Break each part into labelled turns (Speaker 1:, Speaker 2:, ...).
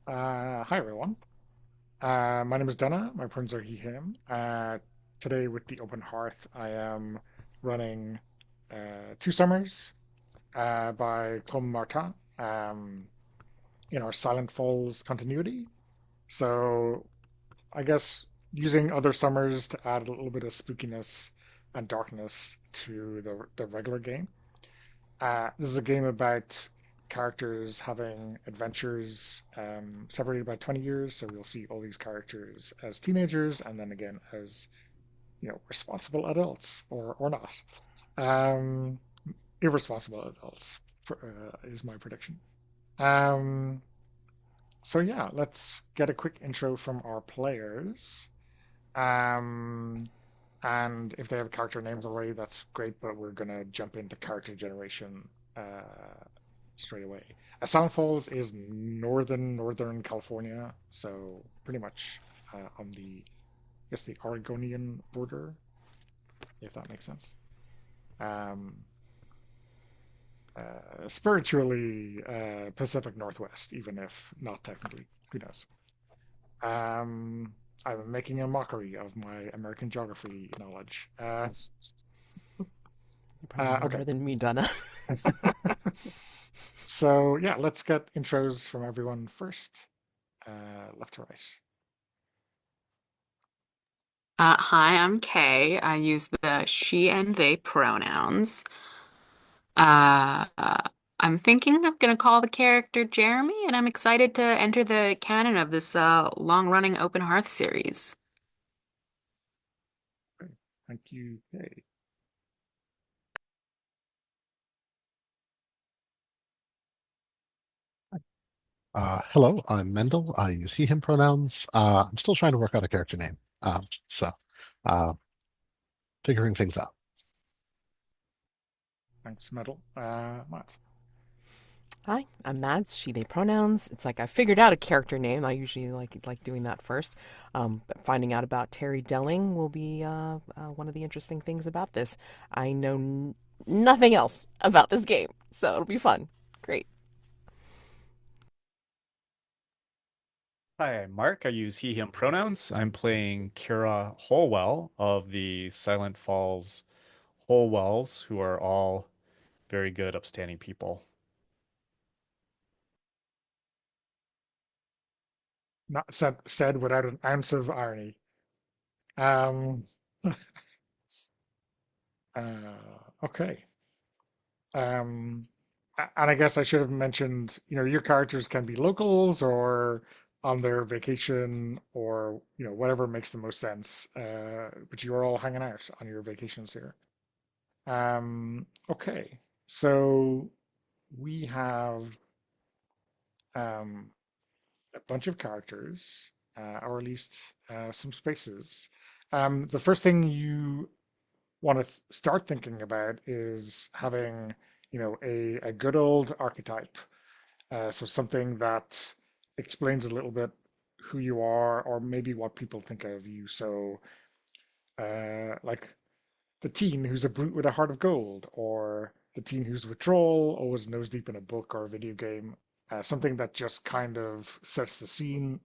Speaker 1: Hi everyone. My name is Donna. My pronouns are he, him. Today with the Open Hearth, I am running Two Summers by Côme Martin in our Silent Falls continuity. So I guess using other summers to add a little bit of spookiness and darkness to the regular game. This is a game about characters having adventures separated by 20 years. So we'll see all these characters as teenagers and then again as, responsible adults or not. Um, Irresponsible adults is my prediction. Um, so yeah, let's get a quick intro from our players. Um, and if they have character names already, that's great, but we're gonna jump into character generation straight away. Silent Falls is northern California, so pretty much on the, I guess, the Oregonian border, if that makes sense. Um, Spiritually Pacific Northwest, even if not technically. Who knows? Um, I'm making a mockery of my American geography knowledge.
Speaker 2: You're probably
Speaker 1: Okay.
Speaker 2: better than me, Donna.
Speaker 1: So yeah, let's get intros from everyone first, left to right.
Speaker 3: Hi, I'm Kay. I use the she and they pronouns. Uh, uh, I'm thinking I'm gonna call the character Jeremy, and I'm excited to enter the canon of this long-running Open Hearth series.
Speaker 1: Okay. Thank you. Okay.
Speaker 4: Hello, I'm Mendel. I use he, him pronouns. I'm still trying to work out a character name. So figuring things out.
Speaker 1: Thanks, Metal. Matt.
Speaker 2: Hi, I'm Mads. She, they pronouns. It's like I figured out a character name. I usually like doing that first. But finding out about Terry Delling will be one of the interesting things about this. I know nothing else about this game, so it'll be fun. Great.
Speaker 5: Hi, I'm Mark. I use he, him pronouns. I'm playing Kira Holwell of the Silent Falls Holwells, who are all very good, upstanding people.
Speaker 1: Not said without an ounce of irony. Um, okay. Um, and I guess I should have mentioned, your characters can be locals or on their vacation or, whatever makes the most sense. But you're all hanging out on your vacations here. Okay. So we have um, a bunch of characters, or at least some spaces. The first thing you want to start thinking about is having, a good old archetype. So something that explains a little bit who you are, or maybe what people think of you. So, like the teen who's a brute with a heart of gold, or the teen who's withdrawal, always nose deep in a book or a video game. Something that just kind of sets the scene.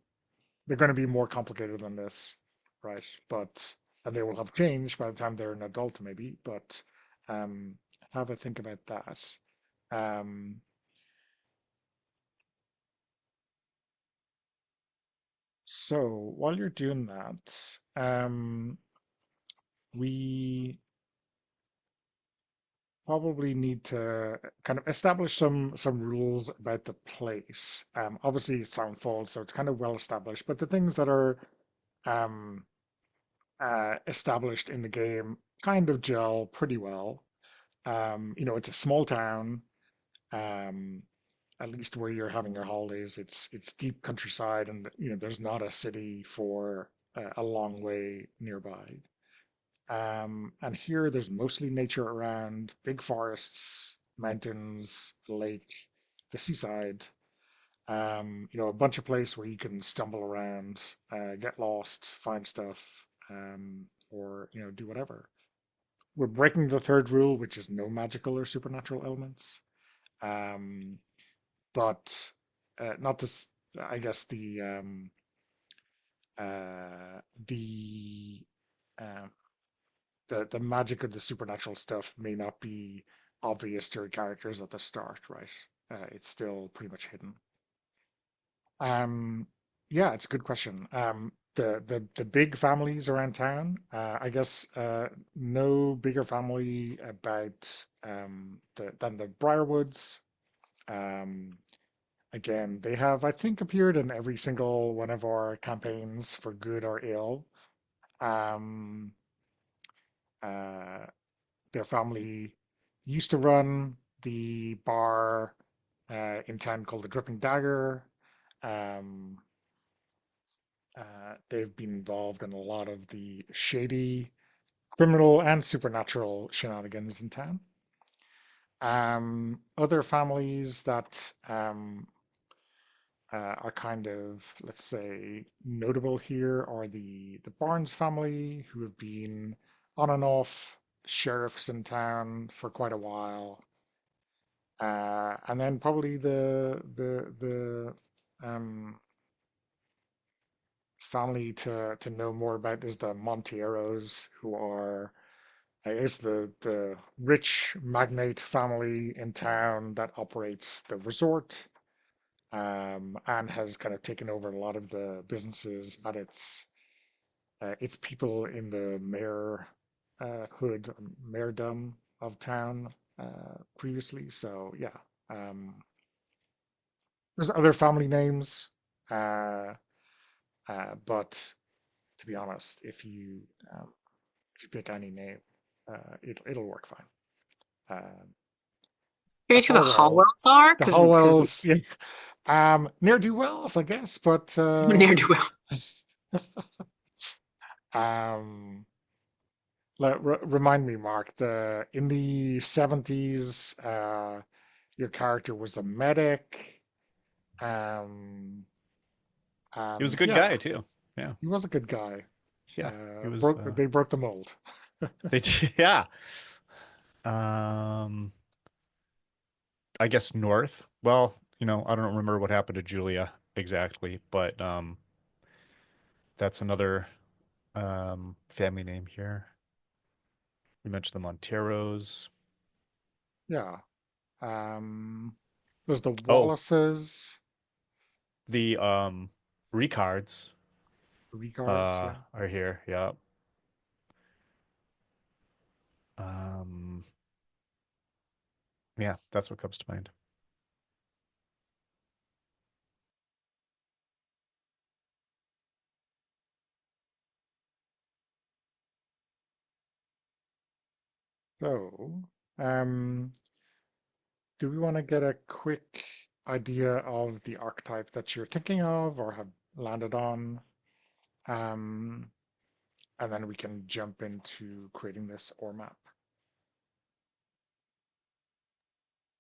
Speaker 1: They're going to be more complicated than this, right? But and they will have changed by the time they're an adult, maybe. But um, have a think about that. Um, so while you're doing that, we probably need to kind of establish some rules about the place. Obviously, it's Soundfall, so it's kind of well established. But the things that are um, established in the game kind of gel pretty well. It's a small town. Um, at least where you're having your holidays, it's deep countryside, and there's not a city for a long way nearby. And here there's mostly nature around, big forests, mountains, lake, the seaside. A bunch of place where you can stumble around, get lost, find stuff, or do whatever. We're breaking the third rule, which is no magical or supernatural elements. Um, but not this. I guess uh, the um, the magic of the supernatural stuff may not be obvious to your characters at the start, right? It's still pretty much hidden. Um, yeah, it's a good question. The big families around town, I guess no bigger family about than the Briarwoods. Um, Again, they have, I think, appeared in every single one of our campaigns for good or ill. Um, uh, their family used to run the bar in town called the Dripping Dagger. Um, they've been involved in a lot of the shady criminal and supernatural shenanigans in town. Other families that are kind of, let's say, notable here are the Barnes family, who have been on and off sheriffs in town for quite a while. And then probably the family to know more about is the Monteros, who are, I guess, the rich magnate family in town that operates the resort, and has kind of taken over a lot of the businesses at its people in the hood, mayordom of town previously. So yeah, um, there's other family names, uh, but to be honest, if you pick any name, it'll work fine. The
Speaker 3: Curious who the
Speaker 1: Holwell,
Speaker 3: Holwells are,
Speaker 1: the
Speaker 3: because
Speaker 1: Holwells, yeah, ne'er do wells, I guess, but
Speaker 3: ne'er do well.
Speaker 1: um, remind me, Mark, the in the 70s, your character was a medic, um,
Speaker 5: He was a
Speaker 1: and
Speaker 5: good
Speaker 1: yeah,
Speaker 5: guy too. Yeah.
Speaker 1: he was a good guy.
Speaker 5: Yeah. He was
Speaker 1: They broke the mold.
Speaker 5: they yeah. Um I guess North. Well, I don't remember what happened to Julia exactly, but that's another family name here. We mentioned the Monteros.
Speaker 1: Yeah. Um, there's the
Speaker 5: Oh,
Speaker 1: Wallaces,
Speaker 5: the Ricards
Speaker 1: Regards, yeah.
Speaker 5: are here. Yeah. Um yeah, that's what comes to mind.
Speaker 1: So, um, do we want to get a quick idea of the archetype that you're thinking of or have landed on? Um, and then we can jump into creating this or map.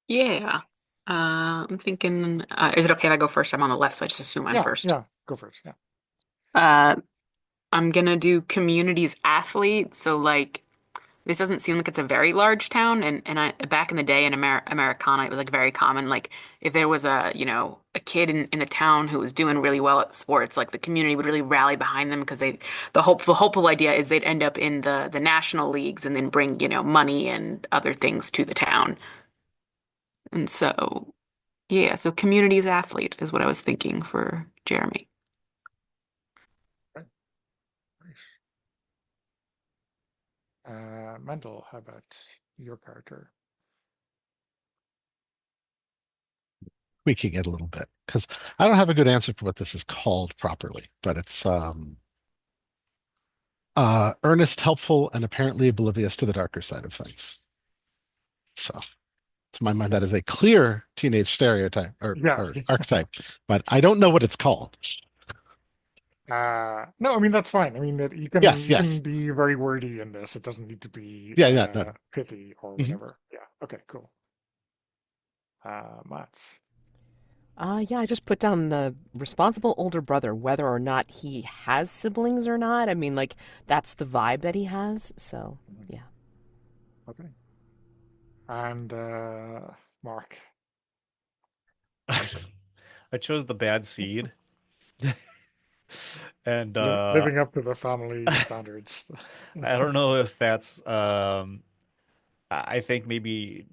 Speaker 3: Yeah. I'm thinking, is it okay if I go first? I'm on the left, so I just assume I'm
Speaker 1: Yeah,
Speaker 3: first.
Speaker 1: yeah, go for it. Yeah.
Speaker 3: Uh, I'm gonna do communities athlete. So like this doesn't seem like it's a very large town, and back in the day in Americana, it was like very common. Like if there was a kid in the town who was doing really well at sports, like the community would really rally behind them because the hopeful idea is they'd end up in the national leagues and then bring money and other things to the town. And so yeah, so communities athlete is what I was thinking for Jeremy.
Speaker 1: Okay, great. Mendel, how about your character?
Speaker 4: Tweaking it a little bit because I don't have a good answer for what this is called properly, but it's earnest, helpful, and apparently oblivious to the darker side of things. So, to my mind, that is a clear teenage stereotype
Speaker 1: Yeah.
Speaker 4: or archetype, but I don't know what it's called.
Speaker 1: No, I mean that's fine. I mean that
Speaker 4: Yes,
Speaker 1: you can
Speaker 4: yes.
Speaker 1: be very wordy in this. It doesn't need to be
Speaker 4: Yeah, yeah, no, no.
Speaker 1: pithy or
Speaker 4: Mhm.
Speaker 1: whatever. Yeah. Okay, cool. Mats.
Speaker 2: Yeah, I just put down the responsible older brother, whether or not he has siblings or not. I mean, like, that's the vibe that he has. So,
Speaker 1: Mhm.
Speaker 2: yeah.
Speaker 1: Okay. And Mark.
Speaker 5: I chose the bad seed, and
Speaker 1: Living up to the family standards.
Speaker 5: I don't know if that's I think maybe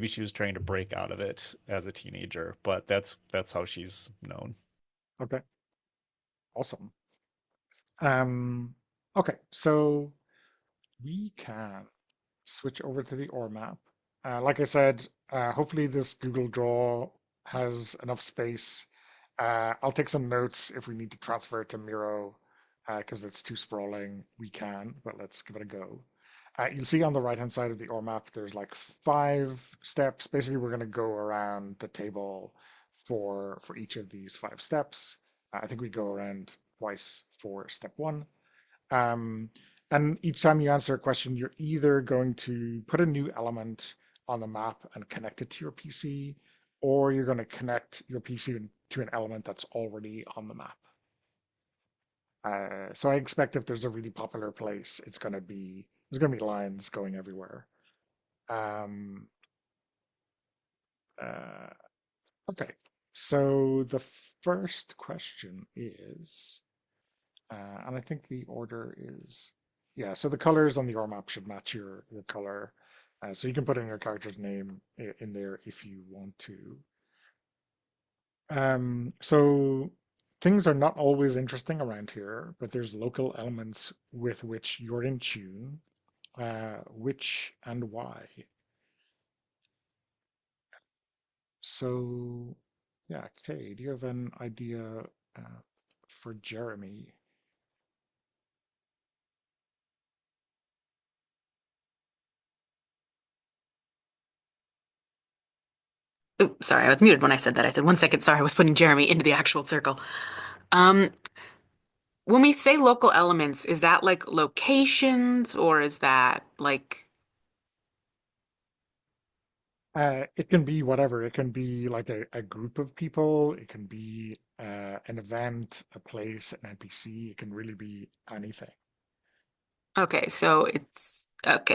Speaker 5: she was trying to break out of it as a teenager, but that's how she's known.
Speaker 1: Okay, awesome. Um, okay, so we can switch over to the OR map. Like I said, hopefully this Google Draw has enough space. I'll take some notes if we need to transfer it to Miro because it's too sprawling. We can, but let's give it a go. You'll see on the right-hand side of the OR map, there's like 5 steps. Basically, we're going to go around the table for each of these 5 steps. I think we go around twice for step 1. Um, and each time you answer a question, you're either going to put a new element on the map and connect it to your PC, or you're going to connect your PC to an element that's already on the map. So I expect if there's a really popular place, there's going to be lines going everywhere. Um, uh, okay, so the first question is. And I think the order is, yeah, so the colors on the OR map should match your color. So you can put in your character's name in there if you want to. So things are not always interesting around here, but there's local elements with which you're in tune. Which and why? So, yeah, Kay, do you have an idea for Jeremy?
Speaker 3: Oops, sorry, I was muted when I said that. I said 1 second. Sorry, I was putting Jeremy into the actual circle. Um, when we say local elements, is that like locations or is that like
Speaker 1: It can be whatever. It can be like a group of people. It can be an event, a place, an NPC. It can really be anything.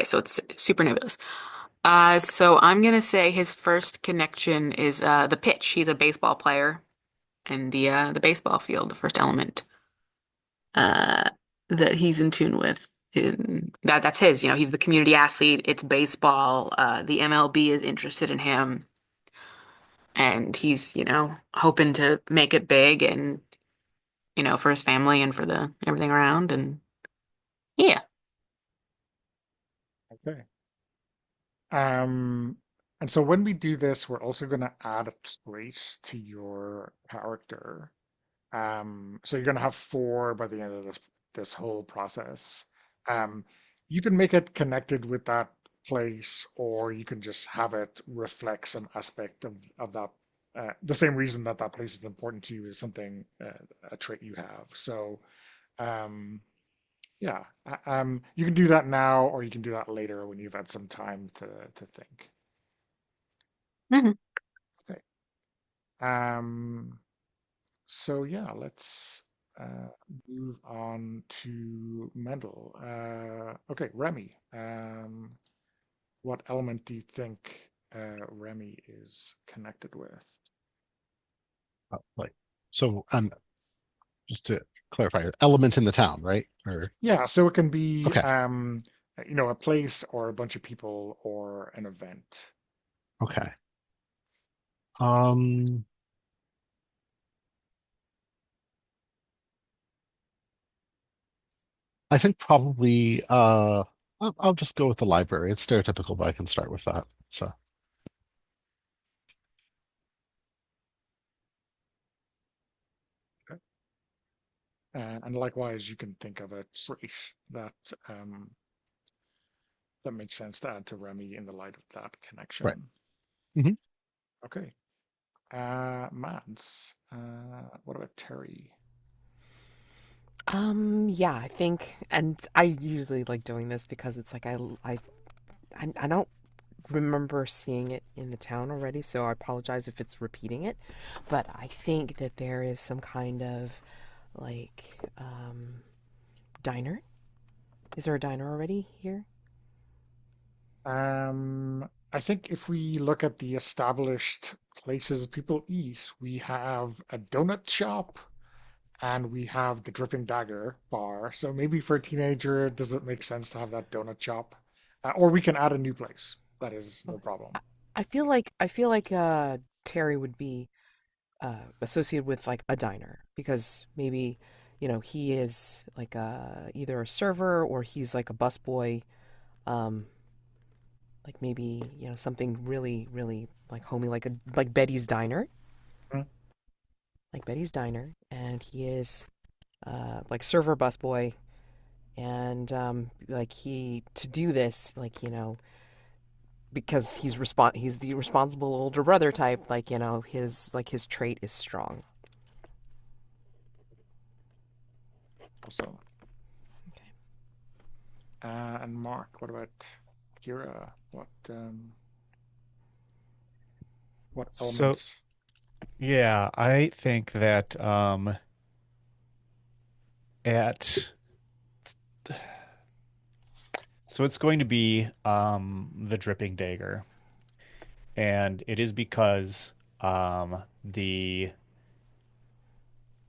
Speaker 3: so it's super nebulous. So I'm gonna say his first connection is the pitch. He's a baseball player and the baseball field, the first element uh that he's in tune with. That's his, he's the community athlete. It's baseball. The MLB is interested in him, and he's, hoping to make it big and, for his family and for the everything around. And yeah.
Speaker 1: Okay. Um, and so when we do this, we're also going to add a trait to your character. So you're going to have 4 by the end of this whole process. Um, you can make it connected with that place, or you can just have it reflect some aspect of that. The same reason that that place is important to you is something a trait you have. So um, yeah, you can do that now, or you can do that later when you've had some time to think.
Speaker 3: Mhm.
Speaker 1: Okay. Um, So yeah, let's uh, move on to Mendel. Okay, Remy. What element do you think Remy is connected with?
Speaker 4: Like, so, just to clarify, element in the town, right? Or
Speaker 1: Yeah, so it can be
Speaker 4: okay,
Speaker 1: a place or a bunch of people or an event.
Speaker 4: okay. Um, I think probably I'll just go with the library. It's stereotypical, but I can start with that. So
Speaker 1: Okay. And likewise, you can think of a trait that um, that makes sense to add to Remy in the light of that
Speaker 4: right.
Speaker 1: connection.
Speaker 4: Hmm.
Speaker 1: Okay. Mads, what about Terry?
Speaker 2: Yeah, I think, and I usually like doing this because it's like I don't remember seeing it in the town already, so I apologize if it's repeating it. But I think that there is some kind of like diner. Is there a diner already here?
Speaker 1: I think if we look at the established places people eat, we have a donut shop and we have the Dripping Dagger bar. So maybe for a teenager, does it make sense to have that donut shop? Or we can add a new place. That is no problem.
Speaker 2: I I feel like Terry would be associated with like a diner because maybe he is like either a server or he's like a busboy. Um, like maybe something really like homey, like Betty's Diner,
Speaker 1: Mm.
Speaker 2: like Betty's Diner, and he is like server busboy, and like he to do this like because he's the responsible older brother type, like his trait is strong.
Speaker 1: Also,
Speaker 2: Okay.
Speaker 1: and Mark, what about Kira? What
Speaker 5: So
Speaker 1: element?
Speaker 5: yeah, I think that at so it's going to be the dripping dagger. And it is because the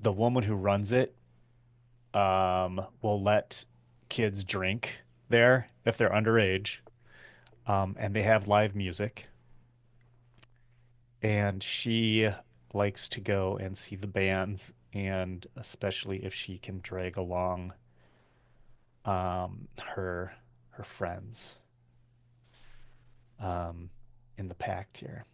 Speaker 5: woman who runs it will let kids drink there if they're underage. And they have live music. And she likes to go and see the bands, and especially if she can drag along her friends um, in the pact here.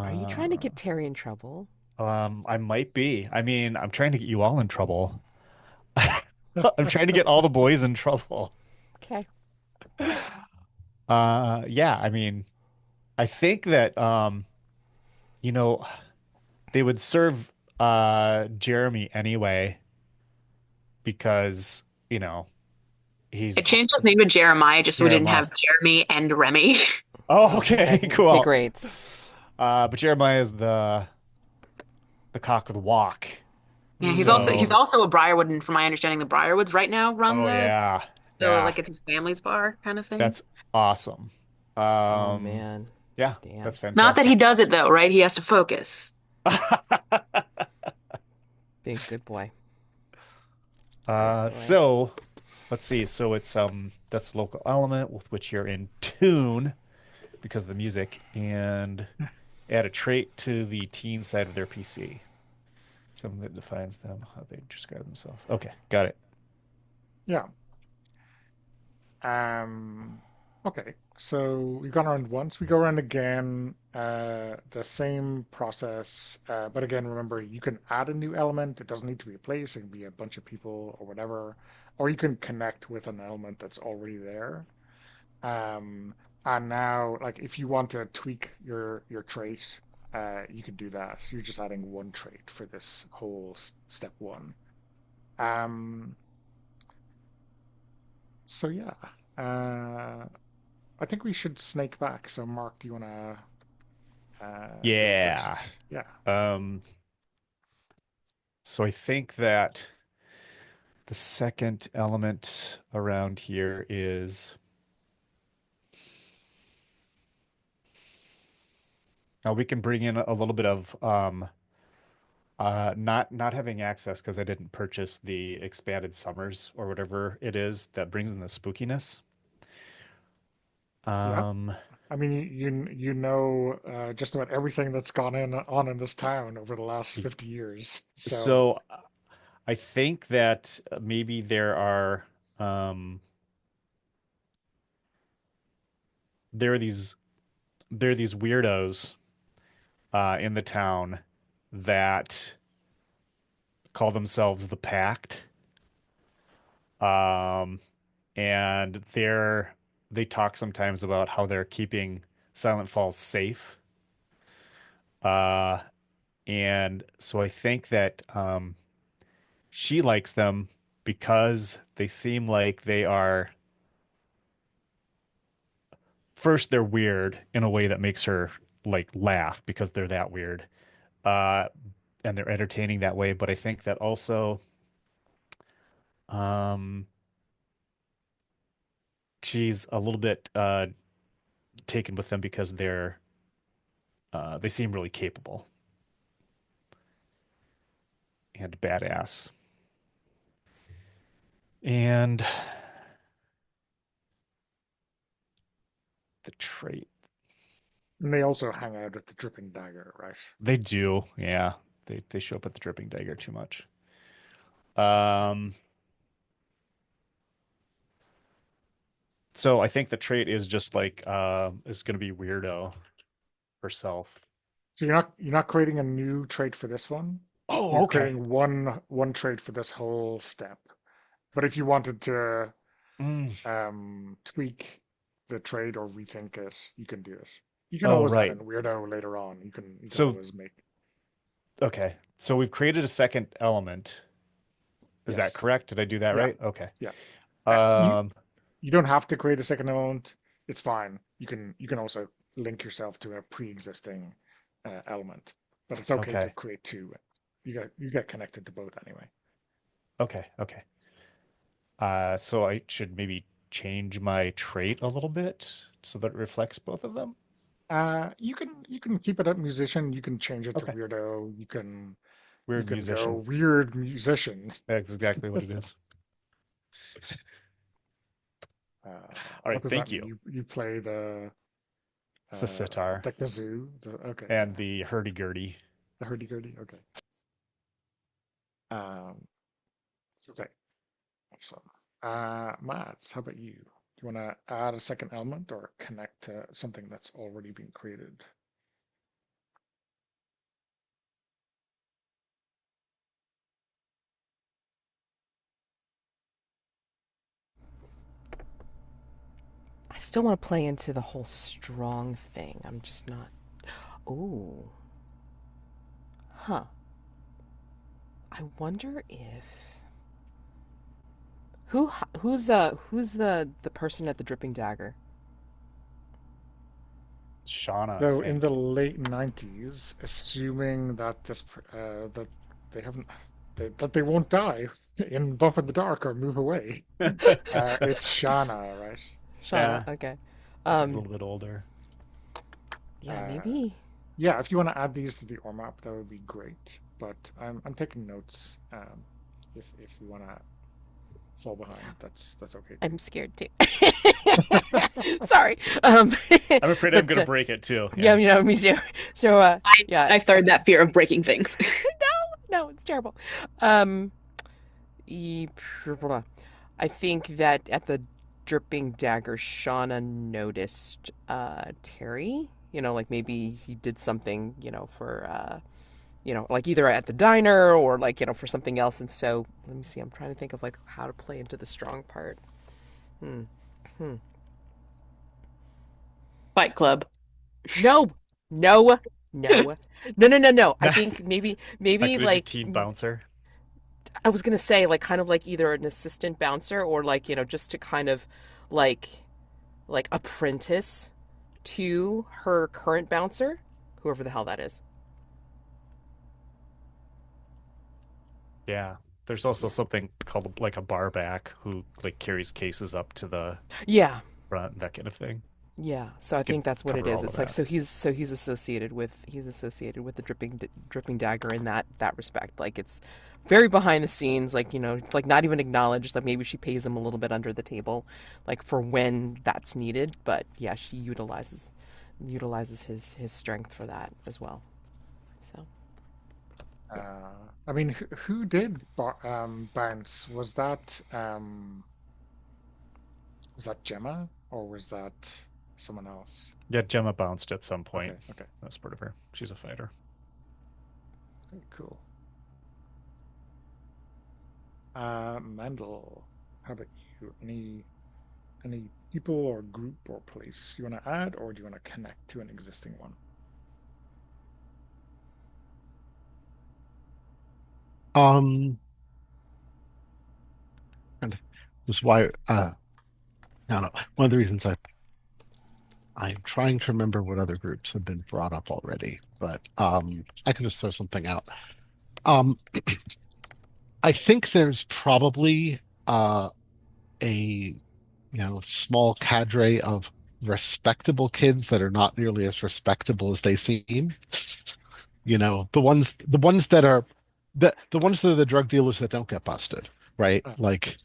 Speaker 2: Are you trying to
Speaker 5: Uh,
Speaker 2: get Terry in trouble?
Speaker 5: I might be. I mean, I'm trying to get you all in trouble. I'm trying to get all the boys in trouble.
Speaker 2: Okay.
Speaker 5: Yeah, I mean, I think that you know, they would serve Jeremy anyway because, you know, he's
Speaker 3: I changed his name to Jeremiah just so we didn't
Speaker 5: Jeremiah.
Speaker 3: have Jeremy and Remy.
Speaker 5: Oh,
Speaker 2: Oh,
Speaker 5: okay,
Speaker 2: okay. Okay,
Speaker 5: cool.
Speaker 2: great.
Speaker 5: But Jeremiah is the cock of the walk.
Speaker 3: Yeah, he's
Speaker 1: Mm.
Speaker 5: So,
Speaker 3: also a Briarwood, and from my understanding, the Briarwoods right now run
Speaker 5: oh yeah.
Speaker 3: the
Speaker 5: Yeah,
Speaker 3: like it's his family's bar kind of thing.
Speaker 5: that's awesome.
Speaker 2: Oh
Speaker 5: Um,
Speaker 2: man.
Speaker 5: yeah,
Speaker 2: Damn.
Speaker 5: that's
Speaker 3: Not that
Speaker 5: fantastic.
Speaker 3: he does it though, right? He has to focus.
Speaker 2: Big good boy. Good boy.
Speaker 5: So let's see. So it's that's the local element with which you're in tune because of the music, and add a trait to the teen side of their PC. Something that defines them, how they describe themselves. Okay, got it.
Speaker 1: Yeah. Um, okay. So we've gone around once. We go around again, the same process. But again, remember, you can add a new element. It doesn't need to be a place. It can be a bunch of people or whatever. Or you can connect with an element that's already there. Um, and now, like, if you want to tweak your trait, you can do that. You're just adding one trait for this whole step one. Um, so yeah. Uh, I think we should snake back. So, Mark, do you want to go
Speaker 5: Yeah.
Speaker 1: first? Yeah.
Speaker 5: Um, so I think that the second element around here is now we can bring in a little bit of not having access because I didn't purchase the expanded summers or whatever it is that brings in the spookiness.
Speaker 1: Yeah.
Speaker 5: Um,
Speaker 1: I mean, you know just about everything that's gone on in this town over the last 50 years. So,
Speaker 5: so I think that maybe um there are these weirdos in the town that call themselves the Pact. Um, and they talk sometimes about how they're keeping Silent Falls safe. Uh, and so I think that she likes them because they seem like they are first they're weird in a way that makes her like laugh because they're that weird. Uh, and they're entertaining that way, but I think that also um she's a little bit taken with them because they seem really capable and badass. And the trait
Speaker 1: And they also hang out at the Dripping Dagger, right?
Speaker 5: they do, yeah. They show up at the Dripping Dagger too much. Um, so I think the trait is just like is gonna be weirdo herself.
Speaker 1: So you're not creating a new trait for this one.
Speaker 5: Oh,
Speaker 1: You're
Speaker 5: okay.
Speaker 1: creating one trait for this whole step. But if you wanted to
Speaker 5: Mm.
Speaker 1: tweak the trait or rethink it, you can do it. You can
Speaker 5: Oh,
Speaker 1: always add
Speaker 5: right.
Speaker 1: in weirdo later on. You can
Speaker 5: So
Speaker 1: always make
Speaker 5: okay. So we've created a second element. Is that
Speaker 1: yes.
Speaker 5: correct? Did I do that
Speaker 1: Yeah.
Speaker 5: right? Okay.
Speaker 1: Yeah. You
Speaker 5: Um,
Speaker 1: you don't have to create a second element. It's fine. You can also link yourself to a pre-existing element, but it's okay to
Speaker 5: okay.
Speaker 1: create two. You get connected to both anyway.
Speaker 5: Okay. Okay. So I should maybe change my trait a little bit so that it reflects both of them.
Speaker 1: You can keep it at musician. You can change it to
Speaker 5: Okay.
Speaker 1: weirdo. You
Speaker 5: Weird
Speaker 1: can go
Speaker 5: musician.
Speaker 1: weird musician.
Speaker 5: That's exactly what it is. All
Speaker 1: What
Speaker 5: right.
Speaker 1: does that
Speaker 5: Thank
Speaker 1: mean?
Speaker 5: you.
Speaker 1: You play the
Speaker 5: It's the sitar
Speaker 1: like the zoo. Okay,
Speaker 5: and
Speaker 1: yeah,
Speaker 5: the hurdy-gurdy.
Speaker 1: the hurdy-gurdy. Okay. Um, okay, excellent. Mads, how about you? Do you want to add a second element or connect to something that's already been created?
Speaker 2: I still want to play into the whole strong thing. I'm just not. Oh, huh. I wonder if who's the person at the dripping dagger?
Speaker 5: Shauna, I
Speaker 1: So in the
Speaker 5: think.
Speaker 1: late 90s, assuming that that they haven't that they won't die in Bump in the Dark or move away, it's Shana, right?
Speaker 2: Shauna.
Speaker 5: Yeah,
Speaker 2: Okay.
Speaker 5: a
Speaker 2: Um.
Speaker 5: little bit older.
Speaker 2: Yeah.
Speaker 1: Uh,
Speaker 2: Maybe.
Speaker 1: yeah, if you want to add these to the OR map, that would be great. But I'm taking notes. If you want to fall behind, that's okay too.
Speaker 2: I'm scared too. Sorry.
Speaker 5: I'm afraid I'm
Speaker 2: But
Speaker 5: gonna break it too.
Speaker 2: yeah,
Speaker 5: Yeah.
Speaker 2: me too. So
Speaker 3: I
Speaker 2: yeah.
Speaker 3: I started that fear of breaking things.
Speaker 2: No, it's terrible. Um, e- I think that at the dripping dagger, Shauna noticed Terry. Like maybe he did something, for like either at the diner or like for something else. And so let me see. I'm trying to think of like how to play into the strong part. Hmm. Hmm.
Speaker 3: Fight Club.
Speaker 2: No. No. No. No. No. No. No. I
Speaker 5: Not
Speaker 2: think maybe
Speaker 5: gonna do
Speaker 2: like
Speaker 5: teen bouncer.
Speaker 2: I was gonna say like kind of like either an assistant bouncer or like just to kind of like apprentice to her current bouncer, whoever the hell that is.
Speaker 5: Yeah. There's also something called like a bar back who like carries cases up to the
Speaker 2: Yeah,
Speaker 5: front, that kind of thing.
Speaker 2: yeah. So I
Speaker 5: You
Speaker 2: think
Speaker 5: can
Speaker 2: that's what it
Speaker 5: cover
Speaker 2: is.
Speaker 5: all of
Speaker 2: It's like
Speaker 5: that.
Speaker 2: so he's associated with the dripping dagger in that respect. Like it's very behind the scenes, like like not even acknowledged. Like maybe she pays him a little bit under the table, like for when that's needed. But yeah, she utilizes his strength for that as well. So.
Speaker 1: I mean, who did bounce? Was that Gemma or was that someone else?
Speaker 5: Yeah, Gemma bounced at some
Speaker 1: Okay,
Speaker 5: point.
Speaker 1: okay,
Speaker 5: That's part of her. She's a fighter.
Speaker 1: okay, cool. Mendel, how about you? Any people or group or place you want to add, or do you want to connect to an existing one?
Speaker 4: Um, and this is why I don't know. One of the reasons I'm trying to remember what other groups have been brought up already, but I can just throw something out. Um, I think there's probably a small cadre of respectable kids that are not nearly as respectable as they seem. The ones that are the drug dealers that don't get busted, right?
Speaker 1: Uh,
Speaker 4: Like,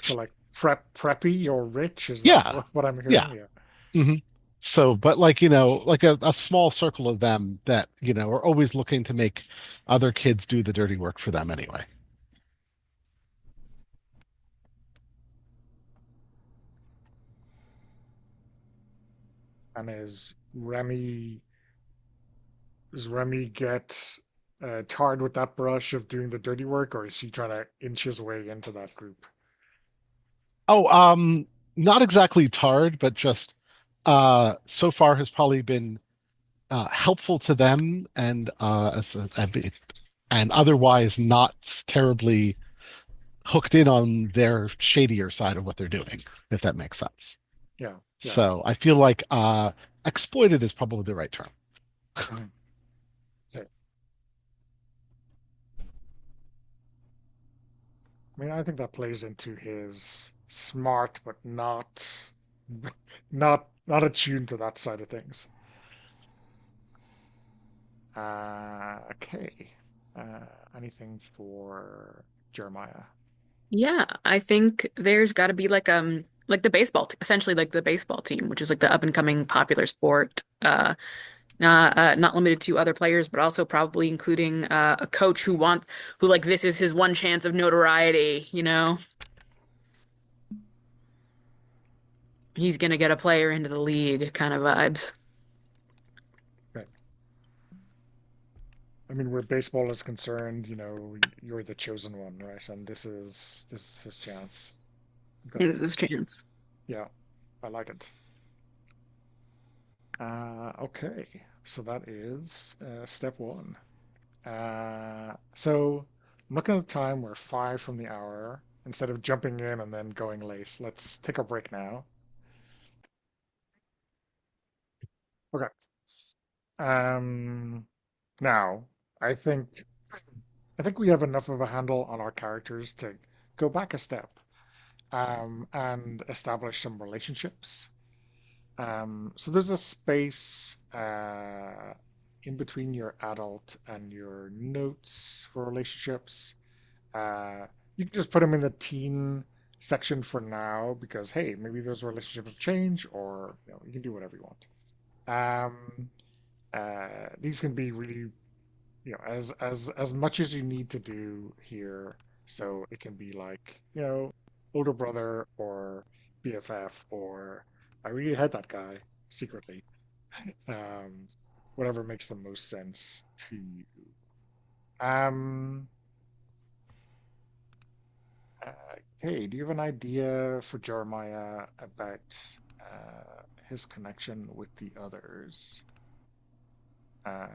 Speaker 1: so like preppy or rich, is that
Speaker 4: yeah,
Speaker 1: what I'm
Speaker 4: yeah.
Speaker 1: hearing? Yeah.
Speaker 4: hmm So, but like, like a small circle of them that, are always looking to make other kids do the dirty work for them anyway.
Speaker 1: And does Remy get tarred with that brush of doing the dirty work, or is he trying to inch his way into that group?
Speaker 4: Oh, not exactly tarred, but just so far has probably been helpful to them and and otherwise not terribly hooked in on their shadier side of what they're doing, if that makes sense.
Speaker 1: Yeah, yeah.
Speaker 4: So I feel like exploited is probably the right term.
Speaker 1: Mhm. Okay. I mean, I think that plays into his smart, but not not attuned to that side of things. Okay. Uh, Anything for Jeremiah?
Speaker 3: Yeah, I think there's got to be like the baseball t essentially like the baseball team, which is like the up and coming popular sport. Not limited to other players, but also probably including a coach who like this is his one chance of notoriety, you know? He's gonna get a player into the league kind of vibes.
Speaker 1: Okay. I mean, where baseball is concerned, you're the chosen one, right? And this is his chance. Okay.
Speaker 3: This is his chance.
Speaker 1: Yeah, I like it. Okay, so that is step one. So I'm looking at the time. We're 5 from the hour. Instead of jumping in and then going late, let's take a break now. Okay. Um, Now I think I think we have enough of a handle on our characters to go back a step and establish some relationships. So there's a space in between your adult and your notes for relationships. Uh, you can just put them in the teen section for now because hey, maybe those relationships change, or you can do whatever you want. Um, these can be really, as much as you need to do here. So it can be like, older brother or BFF or I really had that guy secretly. Um, Whatever makes the most sense to you. Um, uh, hey, do you have an idea for Jeremiah about his connection with the others?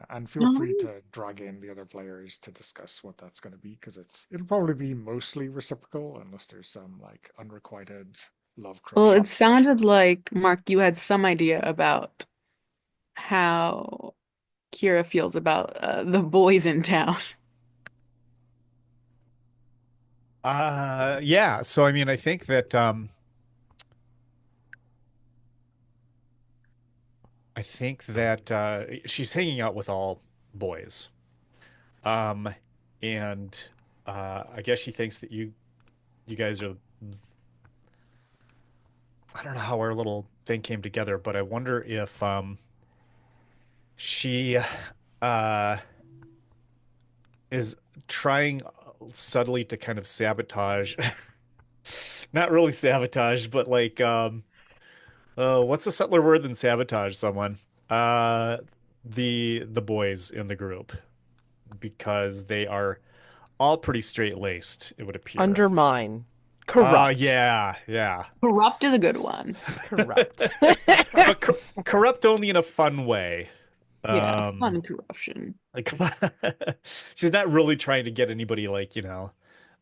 Speaker 1: And feel free
Speaker 3: Um,
Speaker 1: to drag in the other players to discuss what that's going to be because it'll probably be mostly reciprocal unless there's some like unrequited love
Speaker 3: well,
Speaker 1: crush.
Speaker 3: it sounded like, Mark, you had some idea about how Kira feels about the boys in town.
Speaker 5: Yeah. So I mean, I think that she's hanging out with all boys. Um, and I guess she thinks that you guys are. I don't know how our little thing came together, but I wonder if she uh is trying subtly to kind of sabotage, not really sabotage, but like what's a subtler word than sabotage someone? Uh the boys in the group because they are all pretty straight-laced, it would appear.
Speaker 2: Undermine. Corrupt.
Speaker 5: Yeah, yeah.
Speaker 3: Corrupt is a good one.
Speaker 2: Corrupt.
Speaker 5: But corrupt only in a fun way.
Speaker 3: Yeah,
Speaker 5: Um,
Speaker 3: fun corruption.
Speaker 5: like she's not really trying to get anybody like,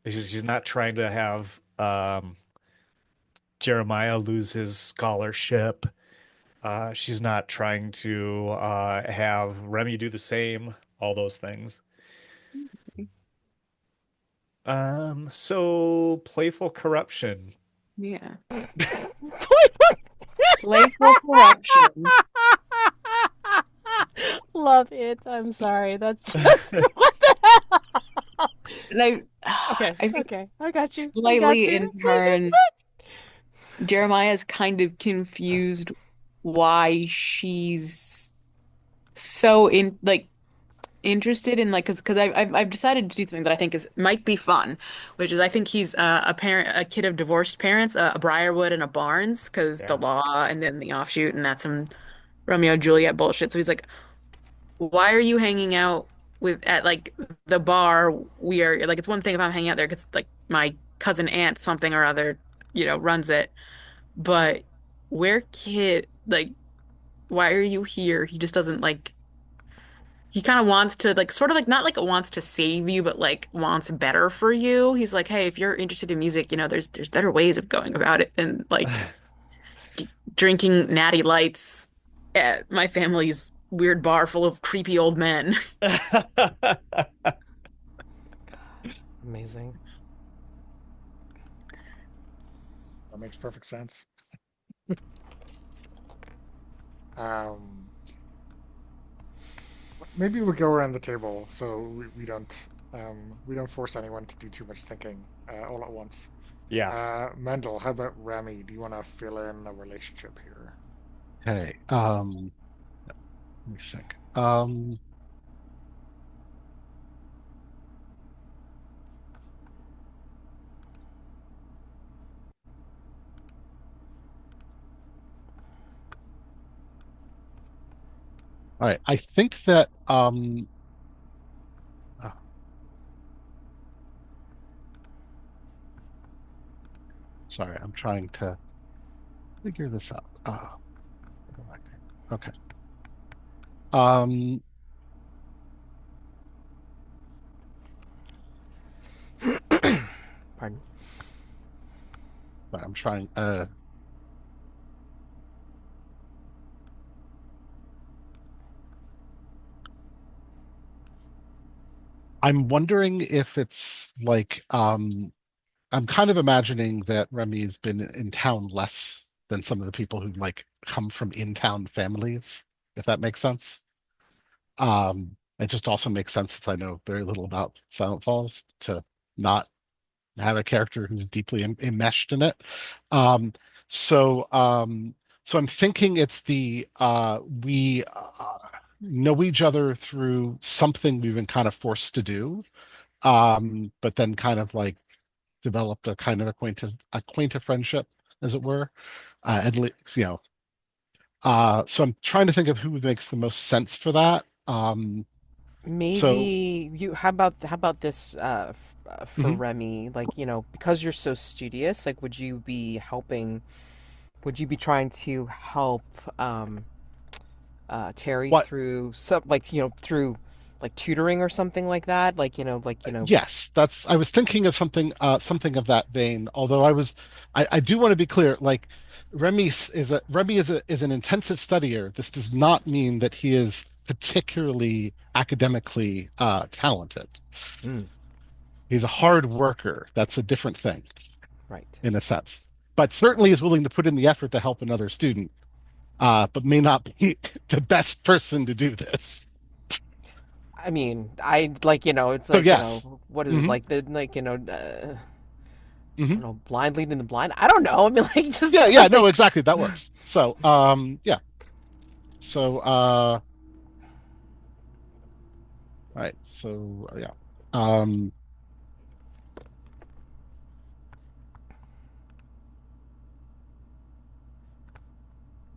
Speaker 5: she's not trying to have Jeremiah lose his scholarship. She's not trying to have Remy do the same, all those things. So playful corruption.
Speaker 3: Yeah. Playful corruption.
Speaker 2: Love it. I'm sorry. That's just what the hell.
Speaker 3: And
Speaker 2: Okay,
Speaker 3: I think
Speaker 2: okay. I got you. I got
Speaker 3: slightly
Speaker 2: you.
Speaker 3: in
Speaker 2: It's like
Speaker 3: turn, Jeremiah's kind of confused why she's so interested in because I've decided to do something that I think is might be fun, which is I think he's a kid of divorced parents, a Briarwood and a Barnes, because the
Speaker 5: Yeah.
Speaker 3: law and then the offshoot and that's some Romeo and Juliet bullshit. So he's like, why are you hanging out with at like the bar? We are like it's one thing if I'm hanging out there because like my cousin aunt something or other, runs it, but we're kid like why are you here? He just doesn't like. He kind of wants to like sort of like not like wants to save you, but like wants better for you. He's like, hey, if you're interested in music, there's better ways of going about it than like drinking natty lights at my family's weird bar full of creepy old men.
Speaker 2: amazing.
Speaker 1: That makes perfect sense. Um, Maybe we'll go around the table so we don't force anyone to do too much thinking all at once.
Speaker 5: Yeah.
Speaker 1: Mendel, how about Remy? Do you want to fill in a relationship here?
Speaker 4: Okay. Let me think. All right. I think that uh, sorry, I'm trying to figure this out. Okay. Um,
Speaker 2: Pardon.
Speaker 4: but I'm trying I'm wondering if it's like I'm kind of imagining that Remy's been in town less than some of the people who like come from in-town families, if that makes sense. It just also makes sense since I know very little about Silent Falls to not have a character who's deeply enmeshed in it. Um, so so I'm thinking it's the we know each other through something we've been kind of forced to do, but then kind of like developed a kind of acquaintance friendship, as it were. At least, so I'm trying to think of who makes the most sense for that. So
Speaker 2: Maybe you. How about this for
Speaker 4: mhm.
Speaker 2: Remy? Like, because you're so studious, like, would you be helping? Would you be trying to help Terry
Speaker 4: What?
Speaker 2: through some like through like tutoring or something like that? Like
Speaker 4: Yes, that's. I was thinking of something of that vein. Although I do want to be clear. Like Remy is an intensive studier. This does not mean that he is particularly academically talented.
Speaker 2: Mm,
Speaker 4: He's a hard worker. That's a different thing
Speaker 2: right.
Speaker 4: in a sense, but certainly is willing to put in the effort to help another student. But may not be the best person to do this.
Speaker 2: I mean, I like it's
Speaker 4: So
Speaker 2: like
Speaker 4: yes.
Speaker 2: what is it
Speaker 4: Hmm.
Speaker 2: like the like I don't
Speaker 4: Hmm.
Speaker 2: know, blind leading the blind. I don't know. I mean, like
Speaker 4: Yeah,
Speaker 2: just
Speaker 4: yeah, no,
Speaker 2: like
Speaker 4: exactly. That works. So, yeah. So, right. So, yeah. Um,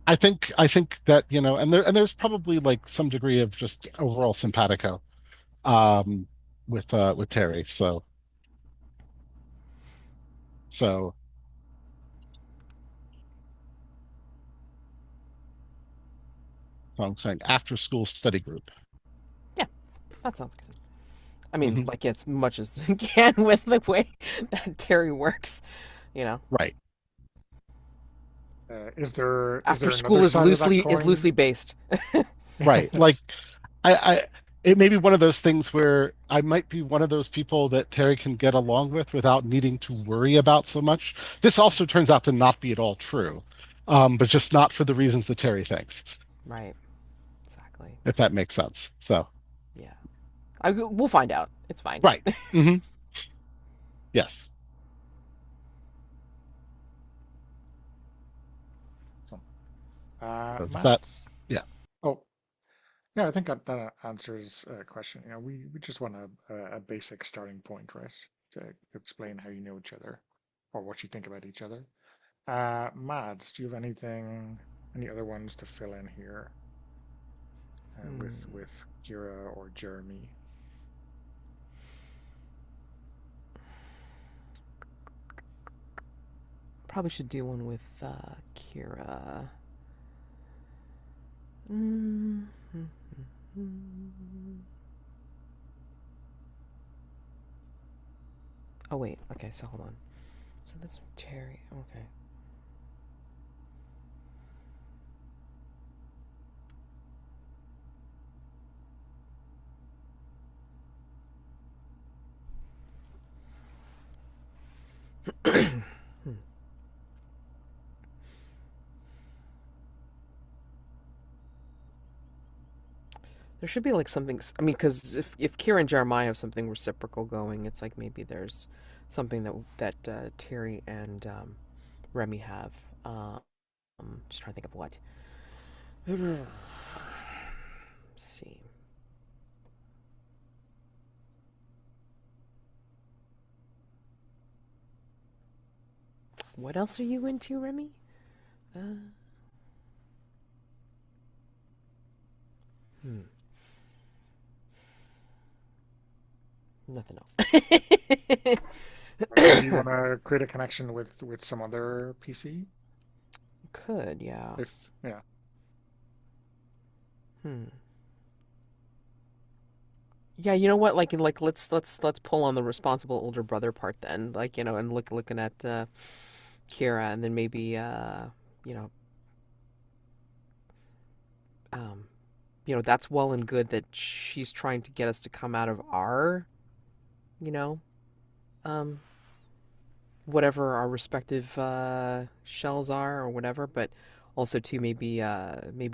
Speaker 4: I think that, and there's probably like some degree of just overall simpatico, um, with Terry. So I'm saying after school study group.
Speaker 2: yeah, that sounds good. I mean,
Speaker 4: Hmm.
Speaker 2: like as much as we can with the way that Terry works, you know.
Speaker 4: Right.
Speaker 1: Is there
Speaker 2: After school
Speaker 1: another side of that
Speaker 2: is
Speaker 1: coin?
Speaker 2: loosely based.
Speaker 4: Right. Like I it may be one of those things where I might be one of those people that Terry can get along with without needing to worry about so much. This also turns out to not be at all true. but just not for the reasons that Terry thinks,
Speaker 2: Right. Exactly.
Speaker 4: if that makes sense. So,
Speaker 2: Yeah. We'll find out. It's fine.
Speaker 4: right. Hmm. Yes.
Speaker 1: So,
Speaker 4: So does that,
Speaker 1: Matt.
Speaker 4: yeah.
Speaker 1: Oh, yeah, I think that answers a question. We just want a basic starting point, right? To explain how you know each other or what you think about each other. Mads, do you have any other ones to fill in here
Speaker 2: Hmm.
Speaker 1: with Kira or Jeremy?
Speaker 2: Probably should do one with Kira. Mm. Oh wait. Okay. So hold on. So that's Terry. Okay. There should be like something. I mean, because if Kira and Jeremiah have something reciprocal going, it's like maybe there's something that Terry and Remy have. Just trying to think of what. Let's see. What else are you into, Remy? Uh, hmm. Nothing else.
Speaker 1: Maybe you want to create a connection with some other PC?
Speaker 2: Could, yeah.
Speaker 1: If yeah,
Speaker 2: Hmm. Yeah, you know what? Like let's pull on the responsible older brother part then. Like, and looking at Kira, and then maybe you know, um that's well and good that she's trying to get us to come out of our, you know, um whatever our respective shells are or whatever, but also too maybe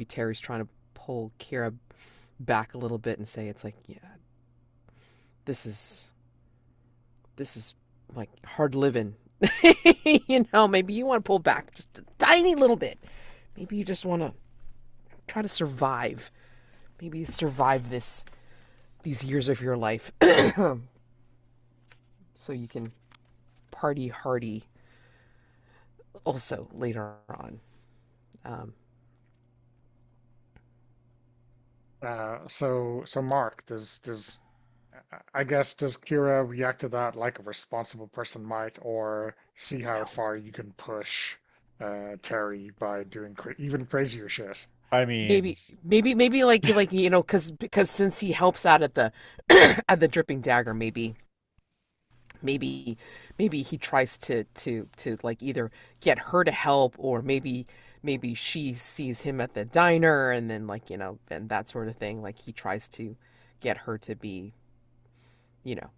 Speaker 2: Terry's trying to pull Kira back a little bit and say it's like, yeah, this is this is like hard living. Maybe you want to pull back just a tiny little bit. Maybe you just want to try to survive. Maybe survive these years of your life so you can party hardy also later on. Um,
Speaker 1: so Mark, I guess does Kira react to that like a responsible person might, or see how
Speaker 2: no.
Speaker 1: far you can push Terry by doing even crazier shit?
Speaker 5: I mean,
Speaker 2: Maybe like because since he helps out at the at the dripping dagger, maybe maybe he tries to like either get her to help, or maybe she sees him at the diner, and then like and that sort of thing, like he tries to get her to you know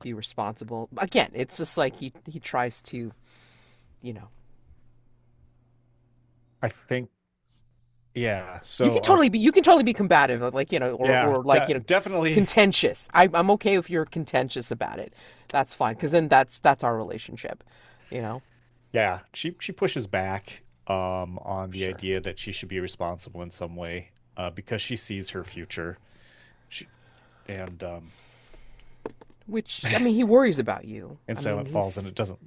Speaker 2: be responsible. Again, it's just like he tries to you know
Speaker 5: I think, yeah.
Speaker 2: you can totally be combative, like
Speaker 5: Yeah,
Speaker 2: or like
Speaker 5: definitely.
Speaker 2: contentious. I'm okay if you're contentious about it. That's fine, because then that's our relationship, you know.
Speaker 5: Yeah, she pushes back on the
Speaker 2: Sure.
Speaker 5: idea that she should be responsible in some way because she sees her future. She and
Speaker 2: Which, I mean, he worries about you.
Speaker 5: and
Speaker 2: I mean,
Speaker 5: Silent Falls, and
Speaker 2: he's
Speaker 5: it doesn't.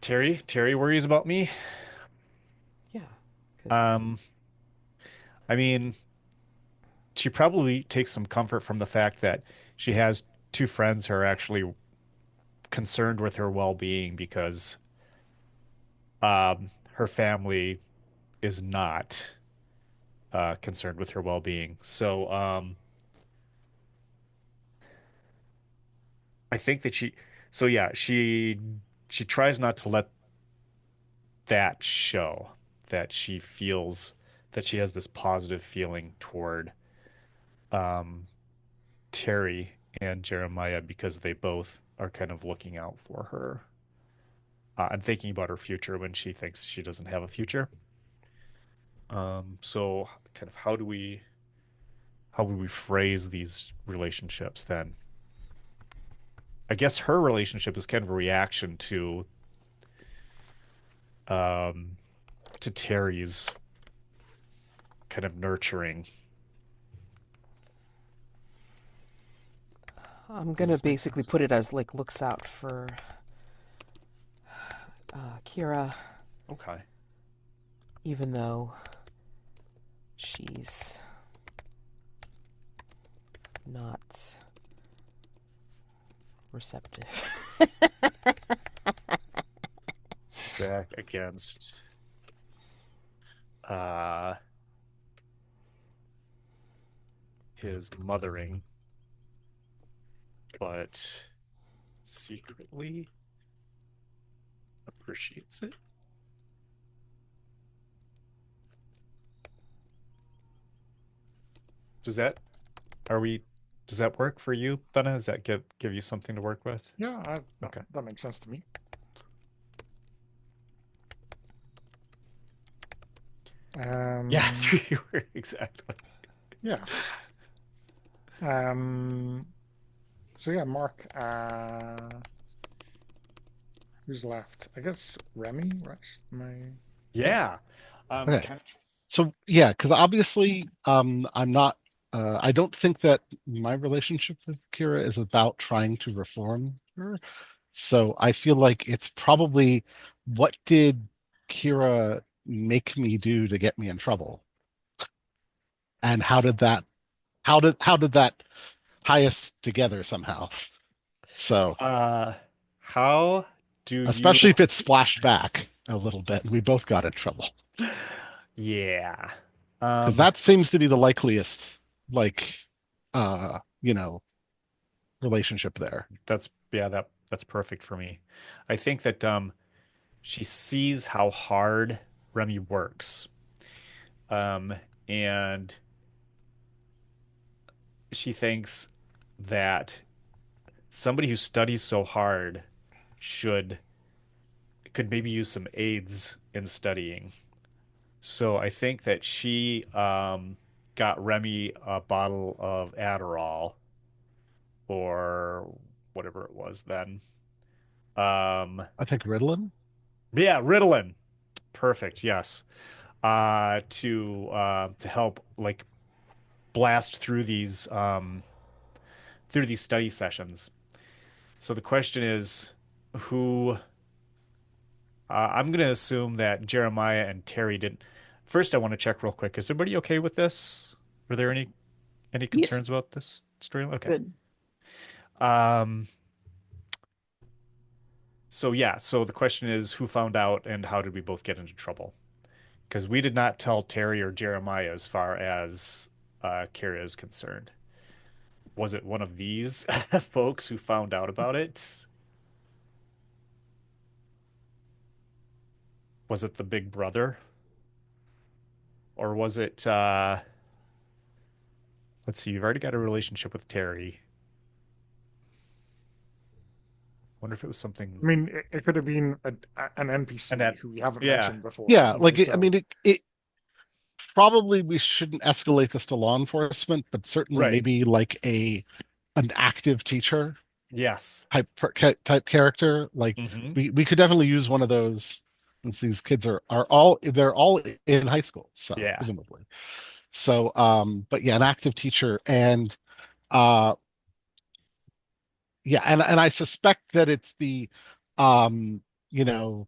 Speaker 5: Terry worries about me.
Speaker 2: yeah, because
Speaker 5: Um, I mean, she probably takes some comfort from the fact that she has two friends who are actually concerned with her well-being because her family is not concerned with her well-being. So I think that so yeah, she tries not to let that show that she feels that she has this positive feeling toward um, Terry and Jeremiah because they both are kind of looking out for her. and thinking about her future when she thinks she doesn't have a future. So kind of how would we phrase these relationships then? I guess her relationship is kind of a reaction um to Terry's kind of nurturing.
Speaker 2: I'm
Speaker 5: Does
Speaker 2: gonna
Speaker 5: this make
Speaker 2: basically
Speaker 5: sense?
Speaker 2: put it as like looks out for Kira,
Speaker 5: Okay.
Speaker 2: even though she's not receptive.
Speaker 5: Back against uh his mothering, but secretly appreciates it. Does that are we does that work for you, Donna? Does that give you something to work with?
Speaker 1: Yeah,
Speaker 5: Okay.
Speaker 1: that makes sense to me.
Speaker 5: Yeah,
Speaker 1: Um,
Speaker 5: 3 were exactly.
Speaker 1: yeah. Um, so yeah, Mark. Who's left? I guess Remy, right? Yeah.
Speaker 5: Yeah.
Speaker 4: Okay.
Speaker 5: Kind of.
Speaker 4: So yeah, because obviously, I'm not. I don't think that my relationship with Kira is about trying to reform her. So I feel like it's probably what did Kira make me do to get me in trouble, and how did that tie us together somehow? So
Speaker 5: Uh, how do you?
Speaker 4: especially if it's splashed back a little bit, and we both got in trouble
Speaker 5: Yeah.
Speaker 4: because
Speaker 5: Um,
Speaker 4: that seems to be the likeliest, like, uh, you know, relationship there.
Speaker 5: that's perfect for me. I think that she sees how hard Remy works. Um, and she thinks that somebody who studies so hard should could maybe use some aids in studying. So I think that she got Remy a bottle of Adderall or whatever it was then. Um,
Speaker 4: I think Ritalin.
Speaker 5: yeah, Ritalin. Perfect. Yes. To help like blast through these study sessions. So the question is, who? I'm going to assume that Jeremiah and Terry didn't. First, I want to check real quick. Is everybody okay with this? Were there any
Speaker 3: Yes.
Speaker 5: concerns about this story? Okay.
Speaker 3: Good.
Speaker 5: Um. So yeah. So the question is, who found out, and how did we both get into trouble? Because we did not tell Terry or Jeremiah as far as Kara is concerned. Was it one of these folks who found out about it? Was it the big brother? Or was it let's see, you've already got a relationship with Terry. Wonder if it was something
Speaker 1: I mean, it could have been an
Speaker 5: and
Speaker 1: NPC
Speaker 5: that
Speaker 1: who we haven't
Speaker 5: yeah.
Speaker 1: mentioned before,
Speaker 4: Yeah, like I
Speaker 1: so
Speaker 4: mean, it probably we shouldn't escalate this to law enforcement, but certainly
Speaker 5: Right.
Speaker 4: maybe like an active teacher
Speaker 5: Yes.
Speaker 4: type character. Like
Speaker 5: Hmm.
Speaker 4: we could definitely use one of those since these kids are all they're all in high school, so
Speaker 5: Yeah.
Speaker 4: presumably. So but yeah, an active teacher and uh yeah, and I suspect that it's the you know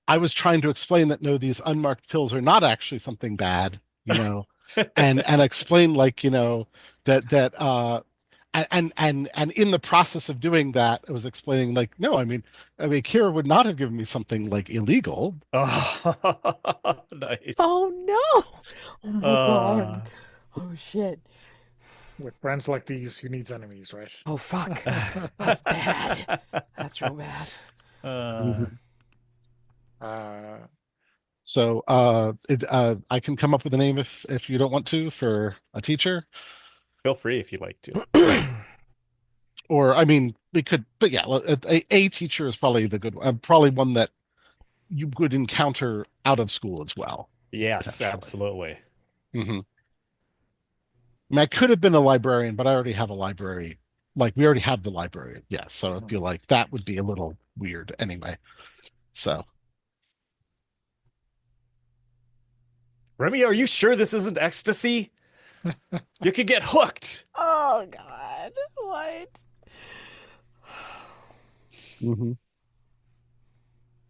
Speaker 4: I was trying to explain that no, these unmarked pills are not actually something bad, and explain like, that and in the process of doing that, I was explaining like, no, I mean, Kira would not have given me something like illegal.
Speaker 5: Oh, nice.
Speaker 2: Oh no! Oh my god.
Speaker 5: Uh,
Speaker 2: Oh shit.
Speaker 1: with friends like these, who needs enemies, right?
Speaker 2: Oh fuck. That's bad. That's real bad.
Speaker 5: uh,
Speaker 4: Mhm.
Speaker 1: uh,
Speaker 4: So I can come up with a name if you don't want to for a teacher.
Speaker 5: feel free if you'd like to.
Speaker 4: Or I mean, we could, but yeah, a teacher is probably the good one. Probably one that you would encounter out of school as well,
Speaker 5: Yes,
Speaker 4: potentially.
Speaker 5: absolutely.
Speaker 4: Hmm. I mean, I could have been a librarian, but I already have a library. Like we already have the library. Yeah, so I
Speaker 1: Mhm.
Speaker 4: feel like that would be a little weird anyway. So
Speaker 5: Remy, are you sure this isn't ecstasy? You could get hooked.
Speaker 2: Oh God, what?
Speaker 4: mhm.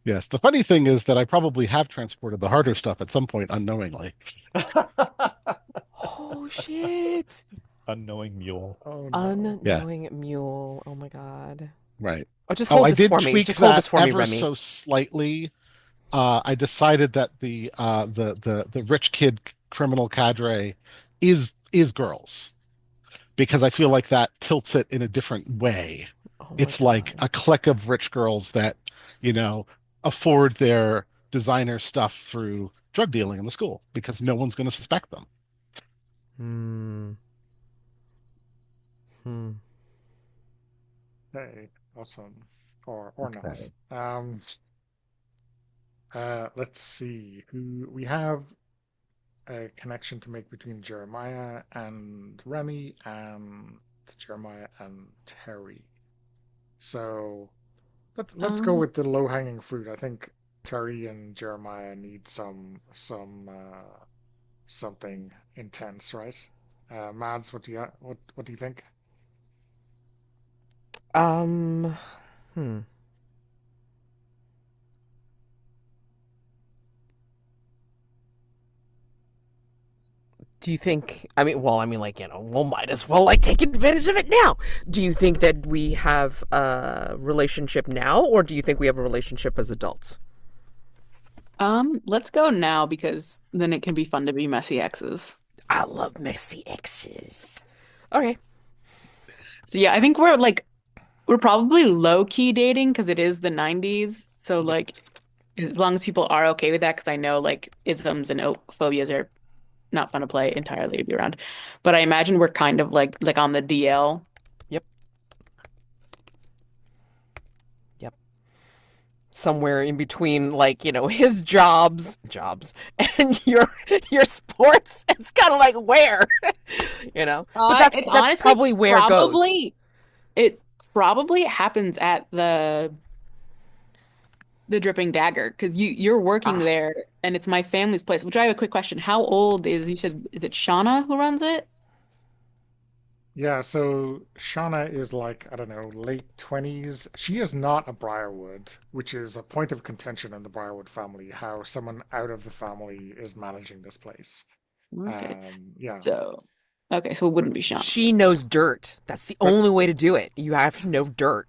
Speaker 4: Yes, the funny thing is that I probably have transported the harder stuff at some point unknowingly.
Speaker 2: Oh shit!
Speaker 5: Unknowing mule.
Speaker 1: Oh no.
Speaker 4: Yeah,
Speaker 2: Unknowing mule. Oh my God.
Speaker 4: right.
Speaker 2: Oh, just
Speaker 4: Oh,
Speaker 2: hold
Speaker 4: I
Speaker 2: this
Speaker 4: did
Speaker 2: for me.
Speaker 4: tweak
Speaker 2: Just hold this
Speaker 4: that
Speaker 2: for me,
Speaker 4: ever
Speaker 2: Remy.
Speaker 4: so slightly. I decided that the rich kid criminal cadre is girls because I feel like that tilts it in a different way.
Speaker 2: Oh my
Speaker 4: It's like
Speaker 2: God.
Speaker 4: a clique of rich girls that, you know, afford their designer stuff through drug dealing in the school because no one's going to suspect them.
Speaker 2: Hmm. Hmm.
Speaker 1: Okay. Awesome. Or not.
Speaker 4: Okay.
Speaker 1: Let's see. Who we have a connection to make between Jeremiah and Remy and Jeremiah and Terry. So let's go
Speaker 3: Um,
Speaker 1: with the low-hanging fruit. I think Terry and Jeremiah need some something intense, right? Mads, what do you think?
Speaker 2: Um. Hmm. Do you think? I mean, well, I mean, like we'll might as well like take advantage of it now. Do you think that we have a relationship now, or do you think we have a relationship as adults?
Speaker 3: let's go now because then it can be fun to be messy exes.
Speaker 2: I love messy exes. Okay.
Speaker 3: So yeah, I think we're probably low key dating because it is the 90s. So
Speaker 1: Yep.
Speaker 3: like as long as people are okay with that, because I know like isms and phobias are not fun to play entirely to be around. But I imagine we're kind of like on the DL.
Speaker 2: Yep. Yep. Somewhere in between, like his jobs, and your sports. It's kind of like where, But that's
Speaker 3: It
Speaker 2: that's
Speaker 3: honestly
Speaker 2: probably where it goes.
Speaker 3: probably it probably happens at the Dripping Dagger because you're working
Speaker 2: Ah,
Speaker 3: there and it's my family's place. Which I have a quick question. How old is you said is it Shauna who runs it?
Speaker 1: Yeah, so Shauna is like, I don't know, late 20s. She is not a Briarwood, which is a point of contention in the Briarwood family, how someone out of the family is managing this place.
Speaker 3: Okay.
Speaker 1: Yeah.
Speaker 3: So okay, so it wouldn't be Shauna.
Speaker 2: she knows dirt. That's the
Speaker 1: But
Speaker 2: only way to do it. You have to know dirt.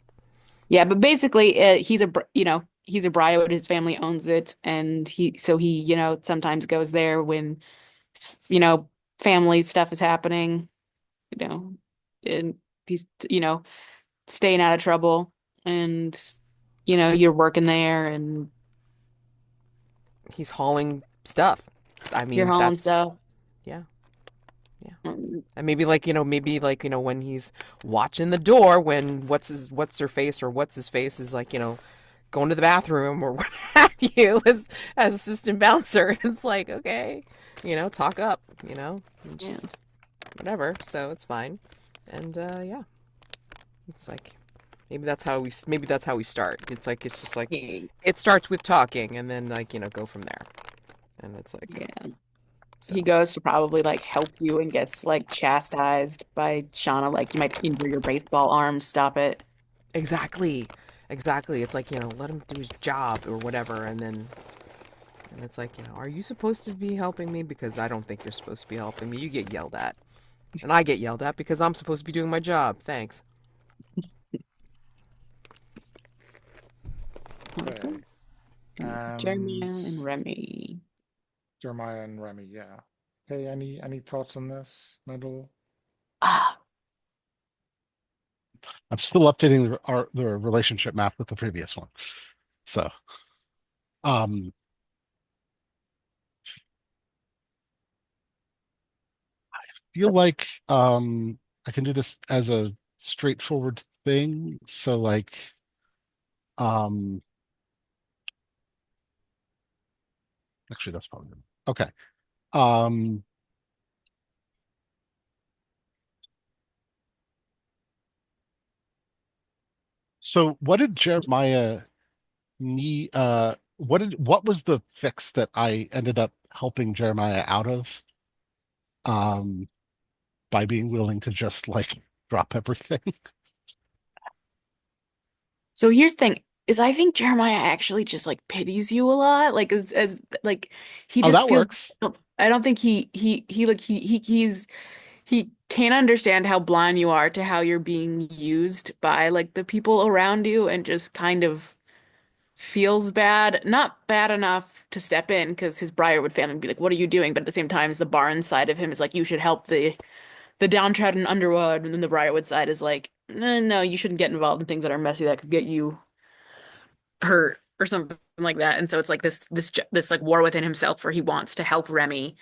Speaker 3: Yeah, but basically he's a Briarwood, his family owns it and he sometimes goes there when you know family stuff is happening, you know, and he's staying out of trouble and you're working there and
Speaker 2: He's hauling stuff. I
Speaker 3: you're
Speaker 2: mean,
Speaker 3: hauling
Speaker 2: that's
Speaker 3: stuff.
Speaker 2: yeah, yeah.
Speaker 3: Um,
Speaker 2: And maybe when he's watching the door when what's her face or what's his face is like, going to the bathroom or what have you as assistant bouncer. It's like, okay, talk up, and
Speaker 3: yeah.
Speaker 2: just whatever. So it's fine. And yeah, it's like maybe that's how we start. It's like it's just like
Speaker 3: Yeah.
Speaker 2: it starts with talking and then like, go from there. And it's like
Speaker 3: Yeah.
Speaker 2: so
Speaker 3: He goes to probably like help you and gets like chastised by Shauna, like you might injure your baseball arm, stop it.
Speaker 2: exactly. Exactly. It's like, let him do his job or whatever and it's like, are you supposed to be helping me because I don't think you're supposed to be helping me. You get yelled at. And I get yelled at because I'm supposed to be doing my job. Thanks.
Speaker 1: okay.
Speaker 3: Awesome.
Speaker 1: And
Speaker 3: Jeremiah and Remy.
Speaker 1: Jeremiah and Remy, yeah. Hey, any thoughts on this, Medal?
Speaker 3: Ah,
Speaker 4: I'm still updating the relationship map with the previous one. So, um, feel like I can do this as a straightforward thing. So like, um, actually, that's probably good. Okay. Um, so what did Jeremiah need? What was the fix that I ended up helping Jeremiah out of? Um, by being willing to just like drop everything.
Speaker 3: So here's the thing is I think Jeremiah actually just like pities you a lot. Like as like he
Speaker 4: Oh,
Speaker 3: just
Speaker 4: that
Speaker 3: feels
Speaker 4: works.
Speaker 3: I don't think he can't understand how blind you are to how you're being used by like the people around you and just kind of feels bad. Not bad enough to step in because his Briarwood family would be like, "What are you doing?" But at the same time, the Barnes side of him is like, "You should help the downtrodden Underwood," and then the Briarwood side is like, No, you shouldn't get involved in things that are messy that could get you hurt or something like that." And so it's like this like war within himself where he wants to help Remy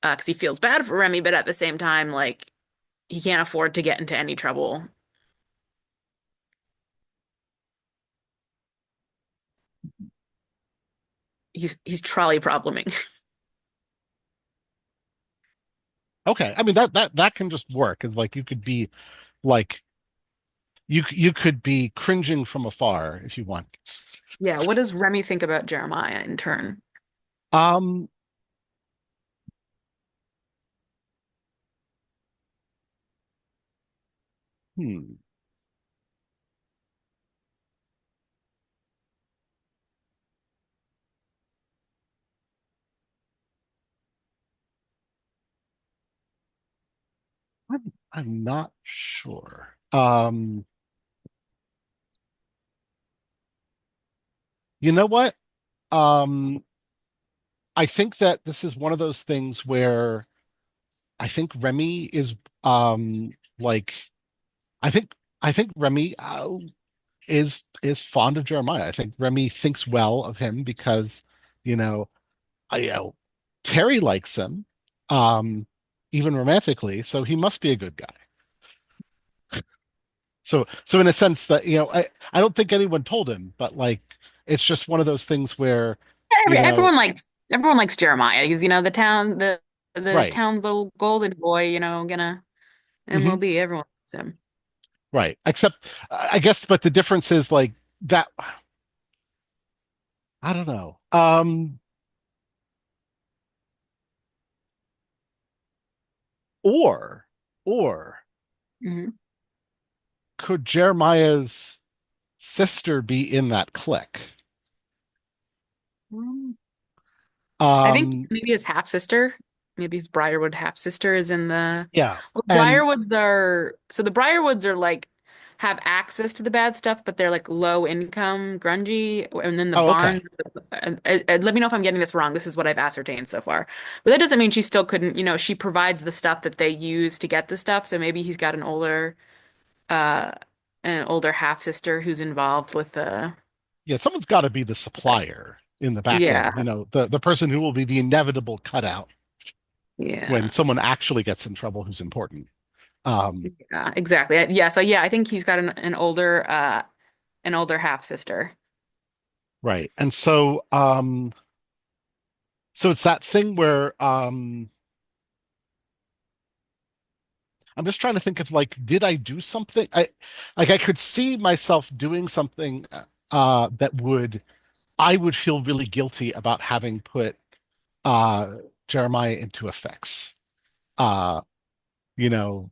Speaker 3: because he feels bad for Remy, but at the same time, like he can't afford to get into any trouble. He's trolley probleming.
Speaker 4: Okay. I mean that can just work. It's like you could be like you could be cringing from afar if you want.
Speaker 3: Yeah, what does Remy think about Jeremiah in turn?
Speaker 4: Um, hmm. I'm not sure. You know what? Um, I think that this is one of those things where I think Remy is like I think I think Remy is fond of Jeremiah. I think Remy thinks well of him because, you know, you know, Terry likes him, um, even romantically, so he must be a good guy. So in a sense that, I don't think anyone told him, but like it's just one of those things where, you know,
Speaker 3: Everyone likes Jeremiah. He's, the
Speaker 4: right.
Speaker 3: town's little golden boy, gonna
Speaker 4: Hmm.
Speaker 3: MLB. Everyone likes him.
Speaker 4: Right. Except I guess, but the difference is like that, I don't know. Or or
Speaker 3: Hmm.
Speaker 4: could Jeremiah's sister be in that clique?
Speaker 3: I think
Speaker 4: Um,
Speaker 3: maybe his half sister, maybe his Briarwood half sister is in the.
Speaker 4: yeah.
Speaker 3: Well,
Speaker 4: And
Speaker 3: the Briarwoods are like have access to the bad stuff, but they're like low income, grungy, and then the
Speaker 4: oh, okay.
Speaker 3: Barnes. Let me know if I'm getting this wrong. This is what I've ascertained so far, but that doesn't mean she still couldn't. She provides the stuff that they use to get the stuff. So maybe he's got uh, an older half sister who's involved with the.
Speaker 4: Yeah, someone's got to be the supplier in the back
Speaker 3: Yeah,
Speaker 4: end, the person who will be the inevitable cutout when
Speaker 3: yeah.
Speaker 4: someone actually gets in trouble who's important. Um,
Speaker 3: Yeah, exactly. Yeah, so yeah, I think he's got an older half sister.
Speaker 4: right. And so it's that thing where I'm just trying to think of like, did I do something? I could see myself doing something that I would feel really guilty about having put uh Jeremiah into effects. Uh, you know,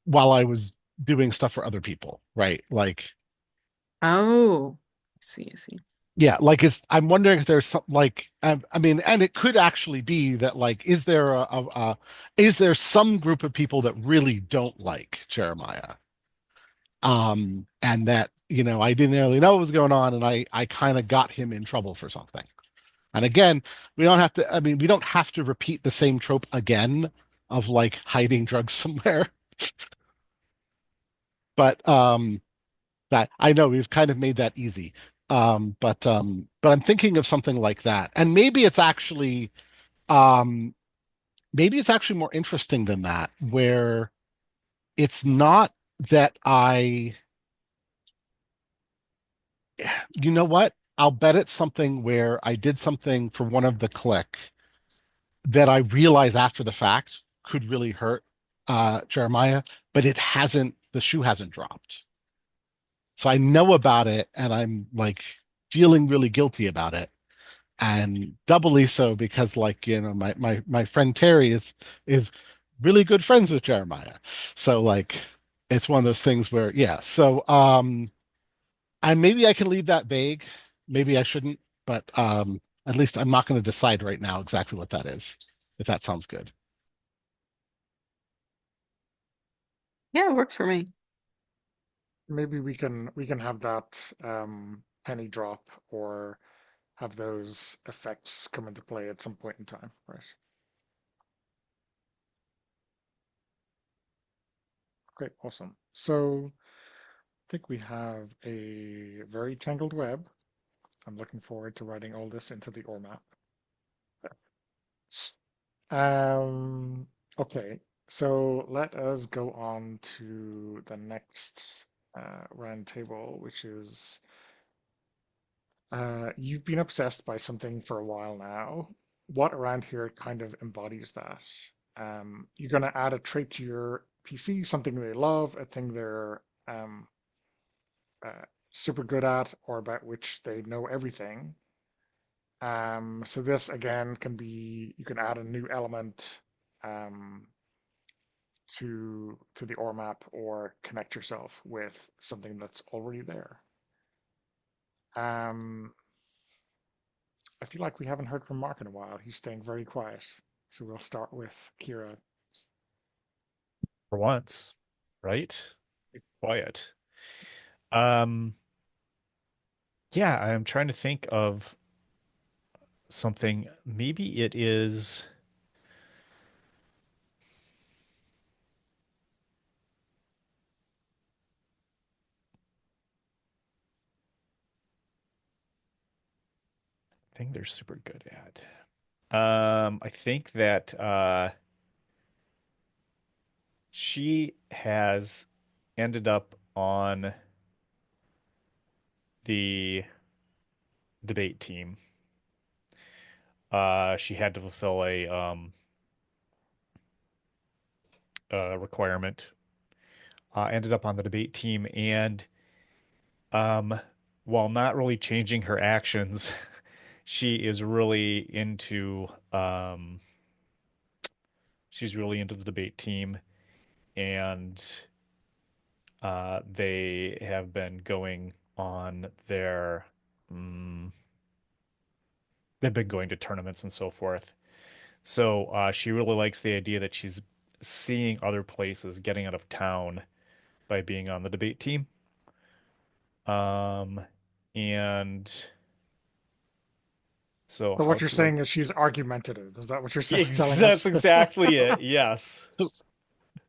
Speaker 4: while I was doing stuff for other people, right? Like,
Speaker 3: Oh, I see.
Speaker 4: yeah, like I'm wondering if there's some like I mean, and it could actually be that like, is there some group of people that really don't like Jeremiah? And that, I didn't really know what was going on, and I kind of got him in trouble for something. And again, we don't have to repeat the same trope again of like hiding drugs somewhere. But that I know we've kind of made that easy. But I'm thinking of something like that. And um maybe it's actually more interesting than that, where it's not that I You know what? I'll bet it's something where I did something for one of the clique that I realized after the fact could really hurt Jeremiah, but the shoe hasn't dropped. So I know about it and I'm like feeling really guilty about it. And doubly so because my friend Terry is really good friends with Jeremiah. So like it's one of those things where yeah. So and maybe I can leave that vague. Maybe I shouldn't, but at least I'm not going to decide right now exactly what that is, if that sounds good.
Speaker 3: Yeah, it works for me.
Speaker 1: Maybe we can have that penny drop or have those effects come into play at some point in time, right? Great, awesome. So I think we have a very tangled web. I'm looking forward to writing all this into the OR map. Okay, so let us go on to the next round table, which is you've been obsessed by something for a while now. What around here kind of embodies that? You're going to add a trait to your PC, something they love, a thing they're super good at, or about which they know everything. So this again can be, you can add a new element um, to the OR map or connect yourself with something that's already there. Um, I feel like we haven't heard from Mark in a while. He's staying very quiet. So we'll start with Kira.
Speaker 5: For once, right? Quiet. Um, yeah, I'm trying to think of something. Maybe it is. Thing they're super good at. I think that she has ended up on the debate team. She had to fulfill a requirement. Ended up on the debate team, and um, while not really changing her actions, she is really into she's really into the debate team, and they have been going on their they've been going to tournaments and so forth. So she really likes the idea that she's seeing other places, getting out of town by being on the debate team. Um, and so
Speaker 1: So
Speaker 5: how
Speaker 1: what you're
Speaker 5: should I?
Speaker 1: saying is she's argumentative. Is that what you're telling
Speaker 5: That's
Speaker 1: us?
Speaker 5: exactly it. Yes.
Speaker 4: So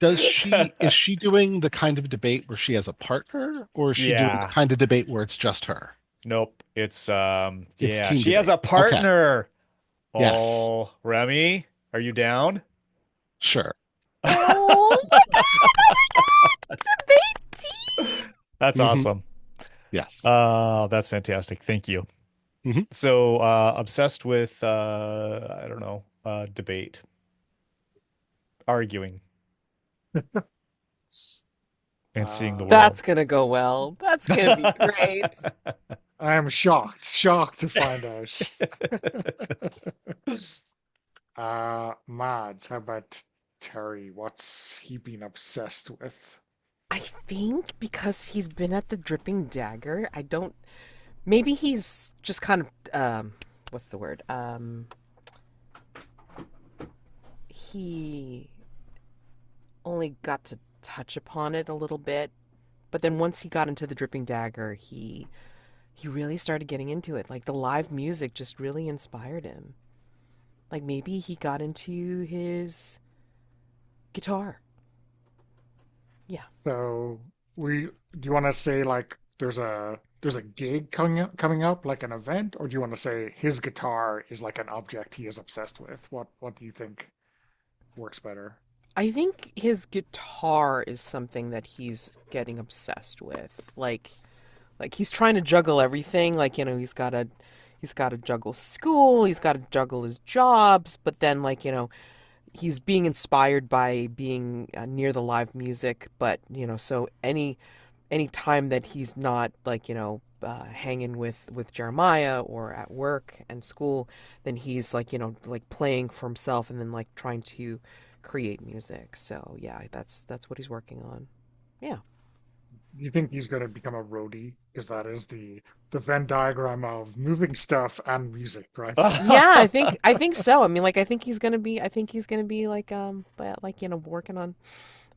Speaker 4: is she doing the kind of debate where she has a partner, or is she doing the
Speaker 5: Yeah.
Speaker 4: kind of debate where it's just her?
Speaker 5: Nope. It's
Speaker 4: It's
Speaker 5: yeah,
Speaker 4: team
Speaker 5: she has
Speaker 4: debate.
Speaker 5: a
Speaker 4: Okay.
Speaker 5: partner.
Speaker 4: Yes.
Speaker 5: Oh, Remy, are you down?
Speaker 4: Sure.
Speaker 2: Oh my God, debate team!
Speaker 5: That's
Speaker 4: Hmm.
Speaker 5: awesome.
Speaker 4: Yes.
Speaker 5: That's fantastic. Thank you.
Speaker 4: Hmm.
Speaker 5: So, obsessed with I don't know, debate, arguing, and seeing the
Speaker 1: Uh,
Speaker 5: world.
Speaker 2: That's gonna go well. That's gonna be great.
Speaker 1: I am shocked to find out. Mads, how about Terry? What's he been obsessed with?
Speaker 2: I think because he's been at the Dripping Dagger, I don't. Maybe he's just kind of what's the word? He only got to touch upon it a little bit, but then once he got into the Dripping Dagger, he really started getting into it. Like the live music just really inspired him. Like maybe he got into his guitar. Yeah.
Speaker 1: So we do you want to say like there's a gig coming up like an event, or do you want to say his guitar is like an object he is obsessed with? What do you think works better?
Speaker 2: I think his guitar is something that he's getting obsessed with. Like like he's trying to juggle everything. Like, he's got to juggle school, he's got to juggle his jobs, but then, like, he's being inspired by being near the live music. But so any time that he's not, like, hanging with Jeremiah or at work and school, then he's, like, like playing for himself and then, like, trying to create music. So yeah, that's what he's working on. Yeah.
Speaker 1: You think he's going to become a roadie? Because that is the Venn diagram of moving stuff and music, right?
Speaker 2: Yeah, I think so. I mean, like, I think he's gonna be like, like, working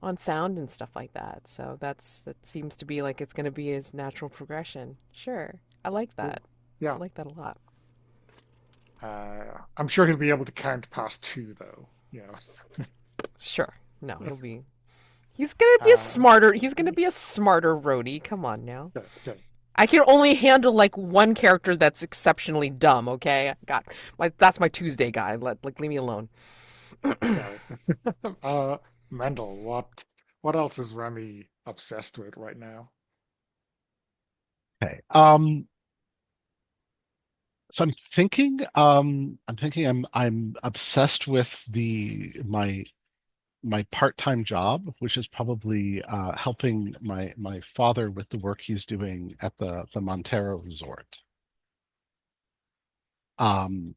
Speaker 2: on sound and stuff like that. So that seems to be like it's gonna be his natural progression. Sure. I like
Speaker 1: Cool.
Speaker 2: that. I
Speaker 1: Yeah.
Speaker 2: like that a lot.
Speaker 1: I'm sure he'll be able to count past two, though.
Speaker 2: Sure. No, he's gonna be a
Speaker 1: Uh,
Speaker 2: smarter he's gonna be a smarter roadie. Come on now.
Speaker 1: okay, okay.
Speaker 2: I can only handle like one character that's exceptionally dumb, okay? That's my Tuesday guy. Like, leave me alone.
Speaker 1: Sorry. Uh, Mendel, what else is Remy obsessed with right now?
Speaker 4: Okay. So I'm obsessed with the my part-time job, which is probably helping my father with the work he's doing at the Montero Resort. Um,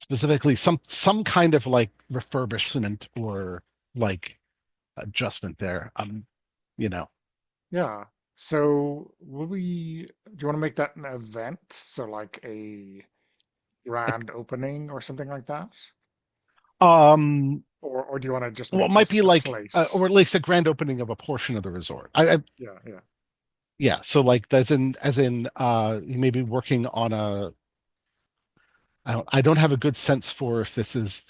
Speaker 4: Specifically some kind of like refurbishment or like adjustment there. You know,
Speaker 1: Yeah. So, do you want to make that an event? So, like a
Speaker 4: like
Speaker 1: grand opening or something like that?
Speaker 4: um,
Speaker 1: Or do you want to just
Speaker 4: well, it
Speaker 1: make
Speaker 4: might
Speaker 1: this
Speaker 4: be
Speaker 1: a
Speaker 4: like
Speaker 1: place?
Speaker 4: or at least a grand opening of a portion of the resort.
Speaker 1: Yeah, yeah,
Speaker 4: Yeah, so like as in you may be working on a I don't have a good sense for if this is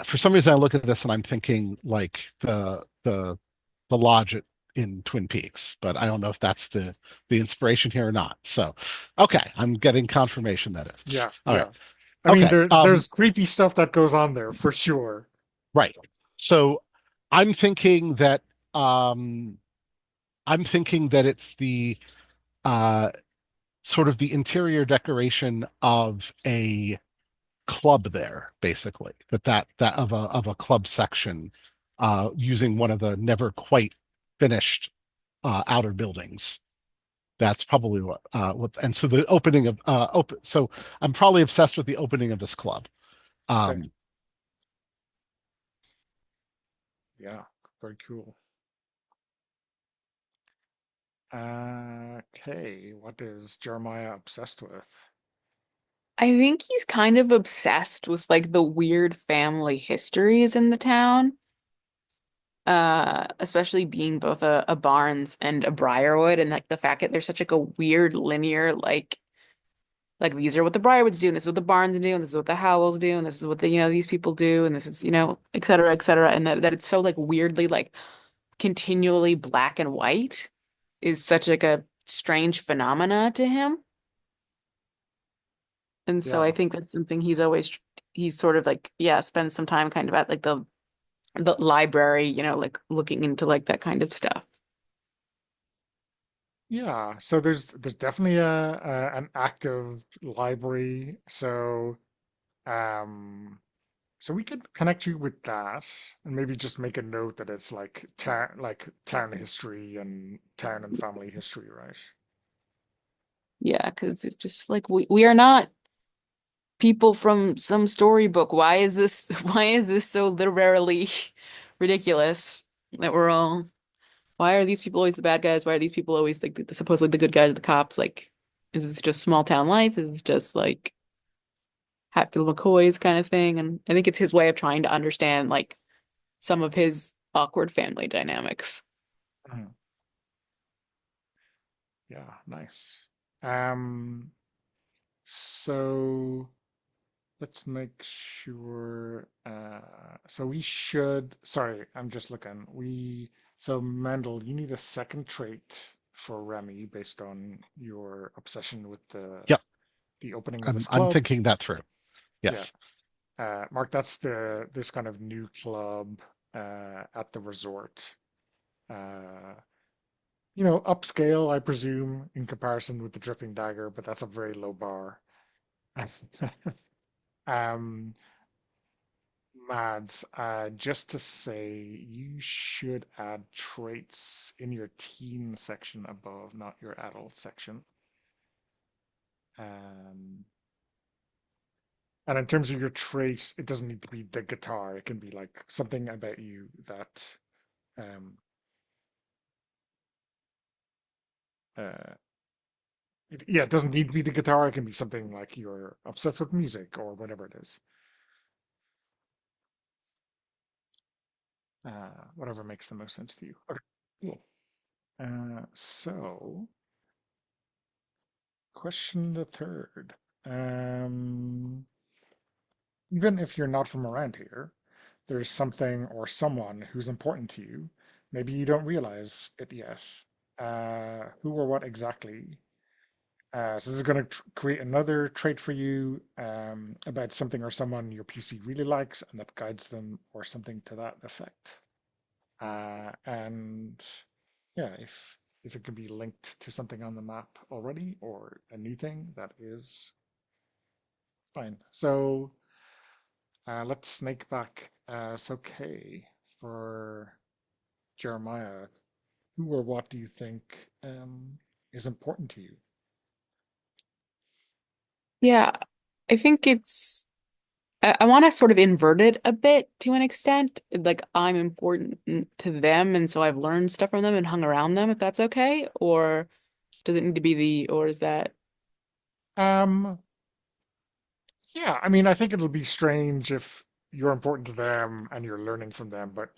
Speaker 4: for some reason I look at this and I'm thinking like the lodge in Twin Peaks, but I don't know if that's the inspiration here or not. So, okay, I'm getting confirmation that is.
Speaker 1: yeah,
Speaker 4: All right.
Speaker 1: yeah. I mean,
Speaker 4: Okay.
Speaker 1: there's creepy stuff that goes on there for sure.
Speaker 4: Right. So I'm thinking that um I'm thinking that it's the uh sort of the interior decoration of a club there, basically. That of a club section using one of the never quite finished outer buildings. That's probably and so the opening of open so I'm probably obsessed with the opening of this club.
Speaker 1: Okay,
Speaker 4: Um
Speaker 1: yeah, very cool. Okay, what is Jeremiah obsessed with?
Speaker 3: I think he's kind of obsessed with like the weird family histories in the town. Especially being both a Barnes and a Briarwood, and like the fact that there's such like a weird linear like these are what the Briarwoods do, and this is what the Barnes do, and this is what the Howells do, and this is what these people do, and this is, et cetera, and that it's so like weirdly like continually black and white is such like a strange phenomena to him. And so I
Speaker 1: Yeah,
Speaker 3: think that's something he's sort of like, yeah, spends some time kind of at like the library, like looking into like that kind of stuff.
Speaker 1: yeah. So there's definitely an active library. Um, so we could connect you with that, and maybe just make a note that it's like town history and town and family history, right?
Speaker 3: Yeah, because it's just like we are not people from some storybook. Why is this so literarily ridiculous that why are these people always the bad guys? Why are these people always like supposedly the good guys, the cops? Like, is this just small town life? Is this just like Hatfield McCoy's kind of thing? And I think it's his way of trying to understand like some of his awkward family dynamics.
Speaker 1: Mhm. Yeah, nice. Um, so let's make sure. So we should. Sorry, I'm just looking. So Mendel, you need a second trait for Remy based on your obsession with
Speaker 4: yep,
Speaker 1: the opening of this
Speaker 4: I'm
Speaker 1: club.
Speaker 4: thinking that through.
Speaker 1: Yeah.
Speaker 4: Yes.
Speaker 1: Mark, that's this kind of new club at the resort. Uh, upscale, I presume, in comparison with the dripping dagger, but that's a very low bar. Um, Mads, just to say, you should add traits in your teen section above, not your adult section. Um, and in terms of your traits, it doesn't need to be the guitar. It can be like something about you that, um, uh, yeah, it doesn't need to be the guitar. It can be something like you're obsessed with music or whatever it is. Whatever makes the most sense to you. Okay, cool. So, question the third. Um, Even if you're not from around here, there's something or someone who's important to you. Maybe you don't realize it yet. Who or what exactly? So this is going to create another trait for you about something or someone your PC really likes and that guides them or something to that effect. And yeah, if it can be linked to something on the map already or a new thing, that is fine. So let's snake back. So Kay, for Jeremiah, who or what do you think is important to you?
Speaker 3: Yeah, I think I want to sort of invert it a bit to an extent. Like I'm important to them, and so I've learned stuff from them and hung around them, if that's okay. Or does it need to be or is that?
Speaker 1: Um, yeah, I mean, I think it'll be strange if you're important to them and you're learning from them, but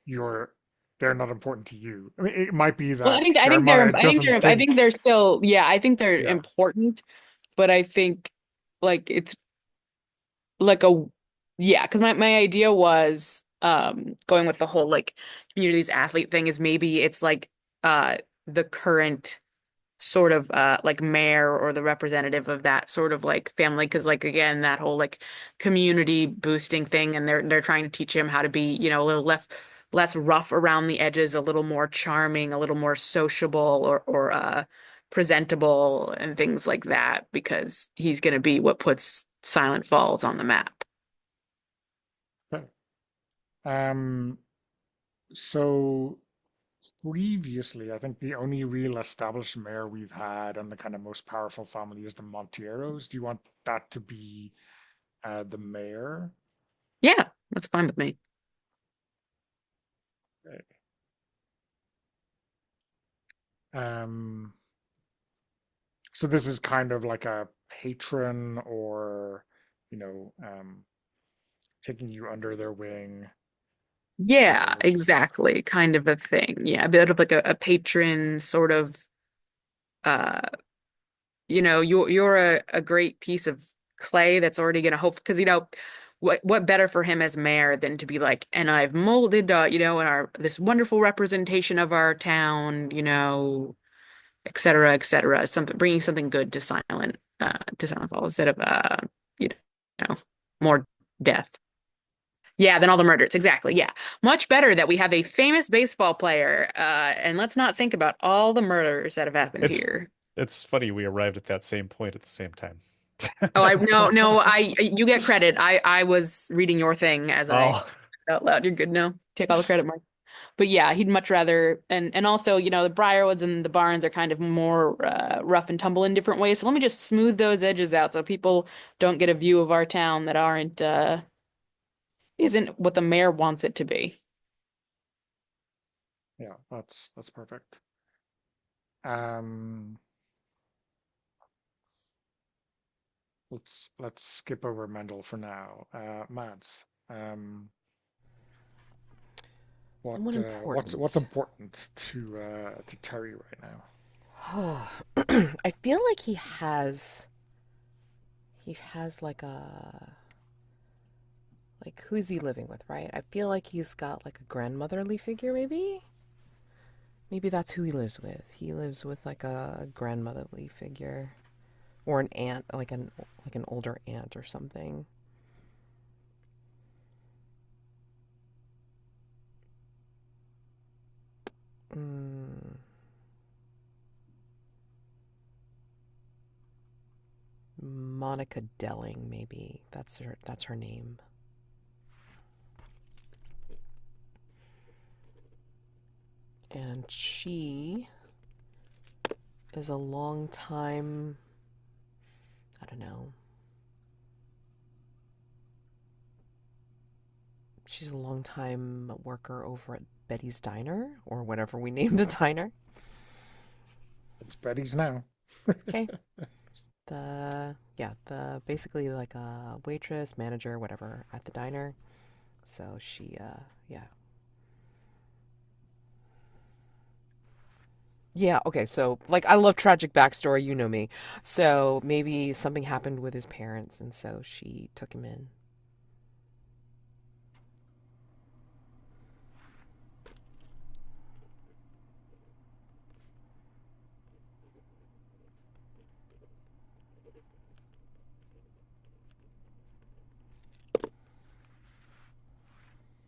Speaker 1: you're they're not important to you. I mean, it might be
Speaker 3: Well,
Speaker 1: that Jeremiah doesn't
Speaker 3: I think
Speaker 1: think,
Speaker 3: they're still, yeah, I think they're
Speaker 1: yeah,
Speaker 3: important, but I think like it's like a yeah, because my idea was going with the whole like communities athlete thing is maybe it's like uh the current sort of like mayor or the representative of that sort of like family because like again that whole like community boosting thing and they're trying to teach him how to be a little less rough around the edges, a little more charming, a little more sociable or presentable and things like that because he's going to be what puts Silent Falls on the map.
Speaker 1: okay. Um, so previously, I think the only real established mayor we've had and the kind of most powerful family is the Montieros. Do you want that to be the mayor?
Speaker 3: Yeah, that's fine with me.
Speaker 1: Okay. Um, so this is kind of like a patron or, you know, um, taking you under their wing kind
Speaker 3: Yeah,
Speaker 1: of.
Speaker 3: exactly. Kind of a thing. Yeah, a bit of like a patron sort of uh you're a great piece of clay that's already gonna hope because what better for him as mayor than to be like, and I've molded and our this wonderful representation of our town, et cetera, et cetera. Something bringing something good to Silent Fall instead of you know, more death. Yeah, than all the murders. Exactly. Yeah. Much better that we have a famous baseball player. And let's not think about all the murders that have happened
Speaker 5: It's
Speaker 3: here.
Speaker 5: it's funny we arrived at that same point at the same time.
Speaker 3: Oh, I no, you get credit. I was reading your thing as I
Speaker 5: Oh,
Speaker 3: out loud. You're good. No, take all the credit, Mark. But yeah, he'd much rather and also, the Briarwoods and the Barnes are kind of more rough and tumble in different ways. So let me just smooth those edges out so people don't get a view of our town that aren't isn't what the mayor wants it to be.
Speaker 1: Yeah, that's perfect. Um, let's skip over Mendel for now. Mads,
Speaker 2: Someone
Speaker 1: what's
Speaker 2: important.
Speaker 1: important to Terry right now?
Speaker 2: Oh, I feel like he has like who's he living with, right? I feel like he's got like a grandmotherly figure, maybe. Maybe that's who he lives with. He lives with like a grandmotherly figure or an aunt, like an older aunt or something. Mm. Monica Delling, maybe. That's her name. And she is a long time, I don't know. She's a long time worker over at Betty's Diner, or whatever we named the diner.
Speaker 1: It's Betty's now.
Speaker 2: Okay. The basically like a waitress, manager, whatever at the diner. So she, yeah. Yeah, okay, so like I love tragic backstory, you know me. So maybe something happened with his parents, and so she took him in.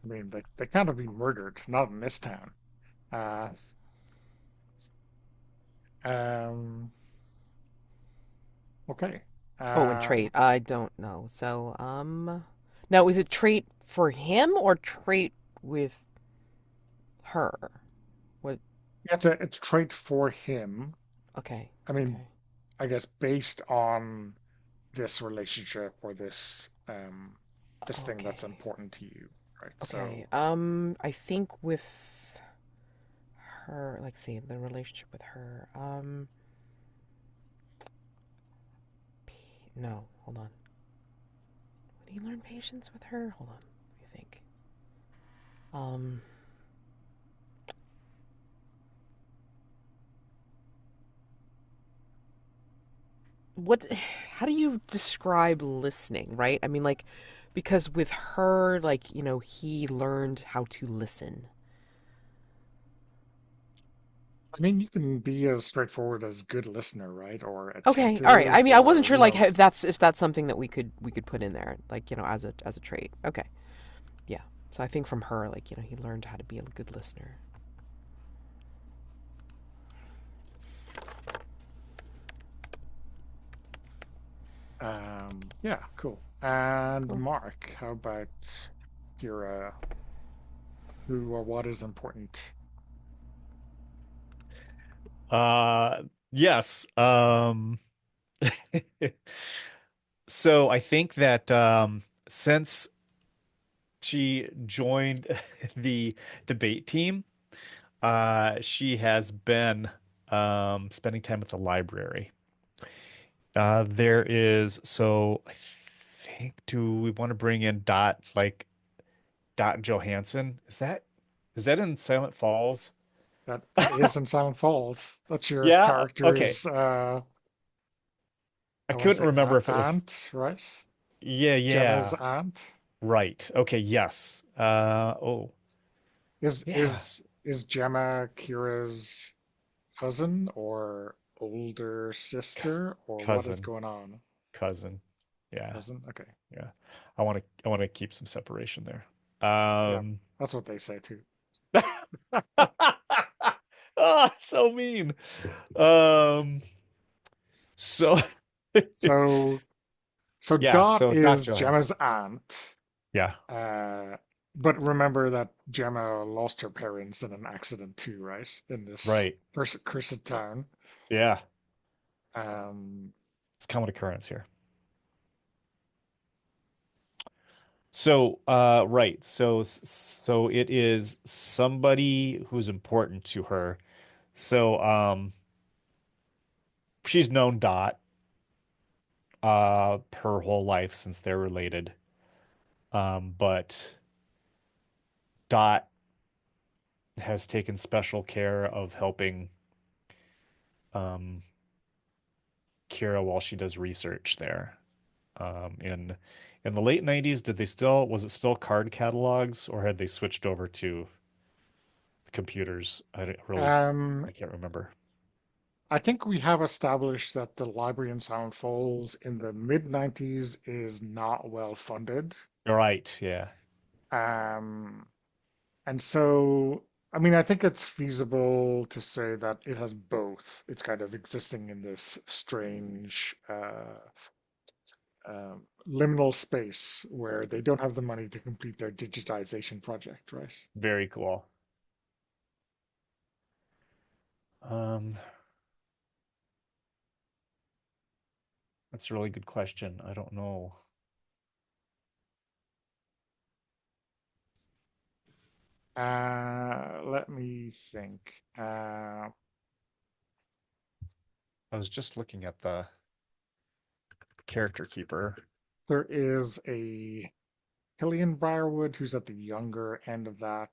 Speaker 1: I mean, they can't have been murdered, not in this town. Uh, um, okay.
Speaker 2: Oh, and
Speaker 1: Uh,
Speaker 2: trait, I don't know. So, now is it trait for him or trait with her? What?
Speaker 1: it's a trait for him.
Speaker 2: Okay,
Speaker 1: I mean,
Speaker 2: okay,
Speaker 1: I guess based on this relationship or this thing that's
Speaker 2: okay,
Speaker 1: important to you, right?
Speaker 2: okay.
Speaker 1: So
Speaker 2: I think with her, like, see the relationship with her. No, hold on. Would he learn patience with her? Hold on, let me think. Um, what? How do you describe listening? Right? I mean, like, because with her, like, he learned how to listen.
Speaker 1: I mean, you can be as straightforward as good listener, right? Or
Speaker 2: Okay, all right. I
Speaker 1: attentive,
Speaker 2: mean, I wasn't
Speaker 1: or
Speaker 2: sure, like, if that's something that we could put in there, like, as a trait. Okay, yeah. So I think from her, like, he learned how to be a good listener.
Speaker 1: yeah, cool. And
Speaker 2: Cool.
Speaker 1: Mark, how about your who or what is important?
Speaker 5: Yes. So I think that since she joined the debate team, she has been spending time at the library. There is so I think do we want to bring in Dot Johansson? Is that in Silent Falls?
Speaker 1: That is in Silent Falls. That's your
Speaker 5: Yeah, okay.
Speaker 1: character's
Speaker 5: I
Speaker 1: I want to
Speaker 5: couldn't
Speaker 1: say
Speaker 5: remember if it was
Speaker 1: aunt, right?
Speaker 5: yeah,
Speaker 1: Gemma's
Speaker 5: yeah.
Speaker 1: aunt.
Speaker 5: Right. Okay, yes. Oh,
Speaker 1: Is
Speaker 5: yeah.
Speaker 1: is is Gemma Kira's cousin or older
Speaker 5: C
Speaker 1: sister or what is
Speaker 5: cousin,
Speaker 1: going on?
Speaker 5: cousin. Yeah,
Speaker 1: Cousin? Okay.
Speaker 5: yeah. I want to keep some separation there.
Speaker 1: Yeah,
Speaker 5: Um
Speaker 1: that's what they say too.
Speaker 5: Oh, so mean. Um so
Speaker 1: So so
Speaker 5: yeah,
Speaker 1: Dot
Speaker 5: so Dot
Speaker 1: is
Speaker 5: Johansson.
Speaker 1: Gemma's aunt.
Speaker 5: Yeah,
Speaker 1: Uh but remember that Gemma lost her parents in an accident too, right? In this
Speaker 5: right.
Speaker 1: cursed town.
Speaker 5: Yeah.
Speaker 1: Um
Speaker 5: It's common occurrence here. So, right. So it is somebody who's important to her. So, she's known Dot, her whole life since they're related. But Dot has taken special care of helping, um, Kira while she does research there. In the late 90s, was it still card catalogs or had they switched over to computers?
Speaker 1: um
Speaker 5: I can't remember.
Speaker 1: I think we have established that the library in Silent Falls in the mid 90s is not well funded.
Speaker 5: Right, yeah.
Speaker 1: Um, and so, I mean, I think it's feasible to say that it has both. It's kind of existing in this strange liminal space where they don't have the money to complete their digitization project, right?
Speaker 5: Very cool. Um, that's a really good question. I don't know.
Speaker 1: Let me think.
Speaker 5: I was just looking at the character keeper.
Speaker 1: There is a Killian Briarwood who's at the younger end of that,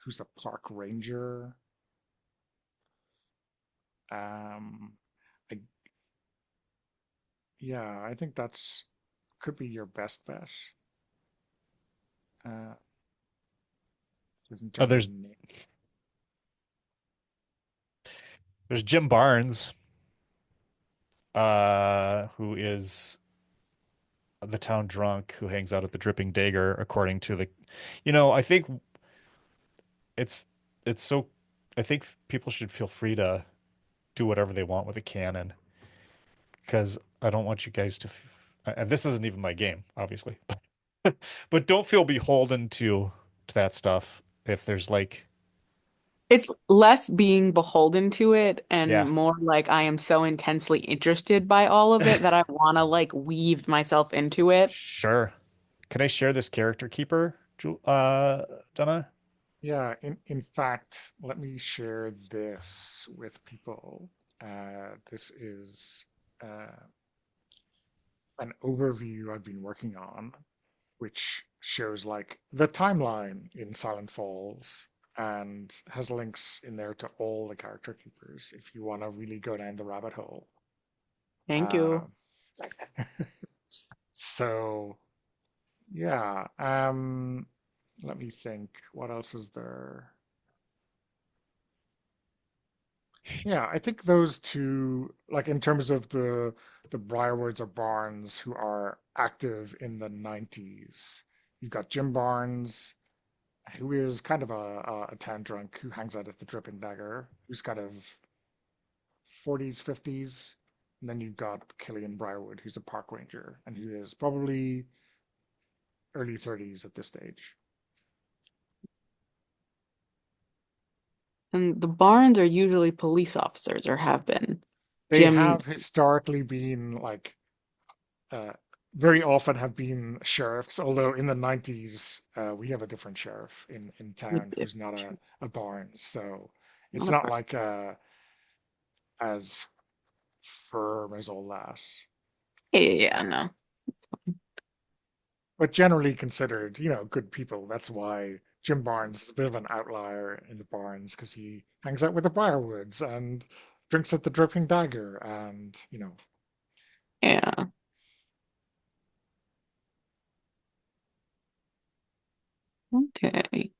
Speaker 1: who's a park ranger. Um, I, yeah, I think that's could be your best bet. Uh, is in
Speaker 5: Oh,
Speaker 1: terms of name.
Speaker 5: there's Jim Barnes, who is the town drunk who hangs out at the Dripping Dagger, according to I think it's it's so I think people should feel free to do whatever they want with a canon because I don't want you guys to and this isn't even my game, obviously. But don't feel beholden to that stuff if there's like
Speaker 3: It's less being beholden to it and
Speaker 5: yeah,
Speaker 3: more like I am so intensely interested by all of it that I want to like weave myself into it.
Speaker 5: sure. Can I share this character keeper, Donna?
Speaker 1: Yeah, in fact, let me share this with people. This is uh, an overview I've been working on, which shows like the timeline in Silent Falls and has links in there to all the character keepers if you want to really go down the rabbit hole.
Speaker 3: Thank
Speaker 1: Uh,
Speaker 3: you.
Speaker 1: so yeah, let me think. What else is there? Yeah, I think those two, like in terms of the Briarwoods or Barnes who are active in the 90s, you've got Jim Barnes, who is kind of a town drunk who hangs out at the Dripping Dagger, who's kind of 40s, 50s. And then you've got Killian Briarwood, who's a park ranger, and who is probably early 30s at this stage.
Speaker 3: And the Barnes are usually police officers or have been.
Speaker 1: They
Speaker 3: Jim,
Speaker 1: have historically been like uh, very often have been sheriffs, although in the 90s, we have a different sheriff in town who's not a Barnes. So it's
Speaker 3: not a
Speaker 1: not
Speaker 3: Barnes.
Speaker 1: like as firm as all that.
Speaker 3: Yeah, no.
Speaker 1: But generally considered, good people. That's why Jim Barnes is a bit of an outlier in the Barnes because he hangs out with the Briarwoods and drinks at the Dripping Dagger and.
Speaker 3: Yeah. Okay.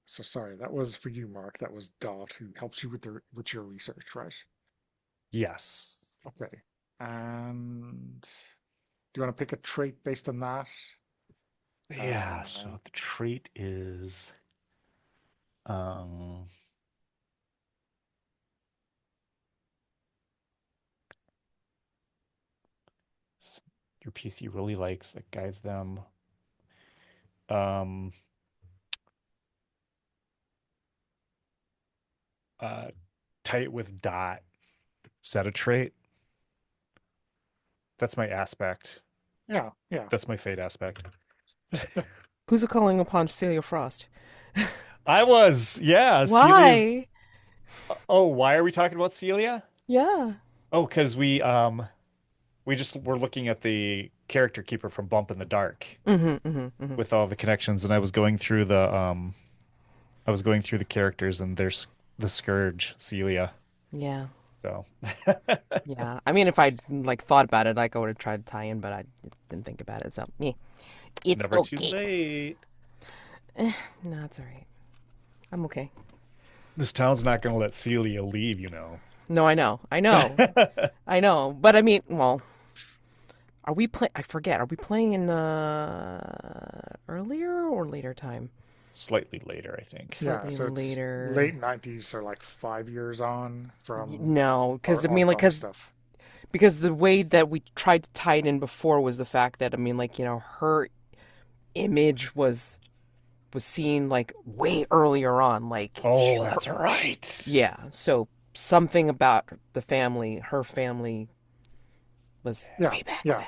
Speaker 1: So sorry, that was for you, Mark. That was Dot who helps you with your research, right?
Speaker 5: Yes.
Speaker 1: Okay. And do you want to pick a trait based on that?
Speaker 5: Yeah,
Speaker 1: Uh,
Speaker 5: so the trait is um your PC really likes that guides them. Um uh tight with dot. Is that a trait? That's my aspect.
Speaker 1: yeah, yeah.
Speaker 5: That's my fate aspect.
Speaker 2: Who's it calling upon Celia Frost?
Speaker 5: I was, yeah, Celia's.
Speaker 2: Why?
Speaker 5: Oh, why are we talking about Celia?
Speaker 2: Yeah.
Speaker 5: Oh, because we just were looking at the character keeper from Bump in the Dark with all the connections, and I was going through the characters, and there's the Scourge, Celia.
Speaker 2: Yeah.
Speaker 5: So
Speaker 2: Yeah. I mean, if I like thought about it, like I would have tried to tie in, but I didn't think about it. So, yeah.
Speaker 5: it's
Speaker 2: It's
Speaker 5: never too
Speaker 2: okay.
Speaker 5: late.
Speaker 2: No, it's all right. I'm okay.
Speaker 5: This town's not going to let Celia leave.
Speaker 2: No, I know. I know. I know. But I mean, well, are we play? I forget. Are we playing in earlier or later time?
Speaker 5: slightly later, I think.
Speaker 1: Yeah,
Speaker 2: Slightly
Speaker 1: so it's
Speaker 2: later.
Speaker 1: late 90s, so like 5 years on from
Speaker 2: No, because I
Speaker 1: our
Speaker 2: mean, like,
Speaker 1: father stuff.
Speaker 2: because the way that we tried to tie it in before was the fact that I mean, like, her image was seen like way earlier on, like
Speaker 5: Oh,
Speaker 2: her,
Speaker 5: that's right.
Speaker 2: yeah. So something about the family, her family, was
Speaker 1: Yeah,
Speaker 2: way back
Speaker 1: yeah.
Speaker 2: when.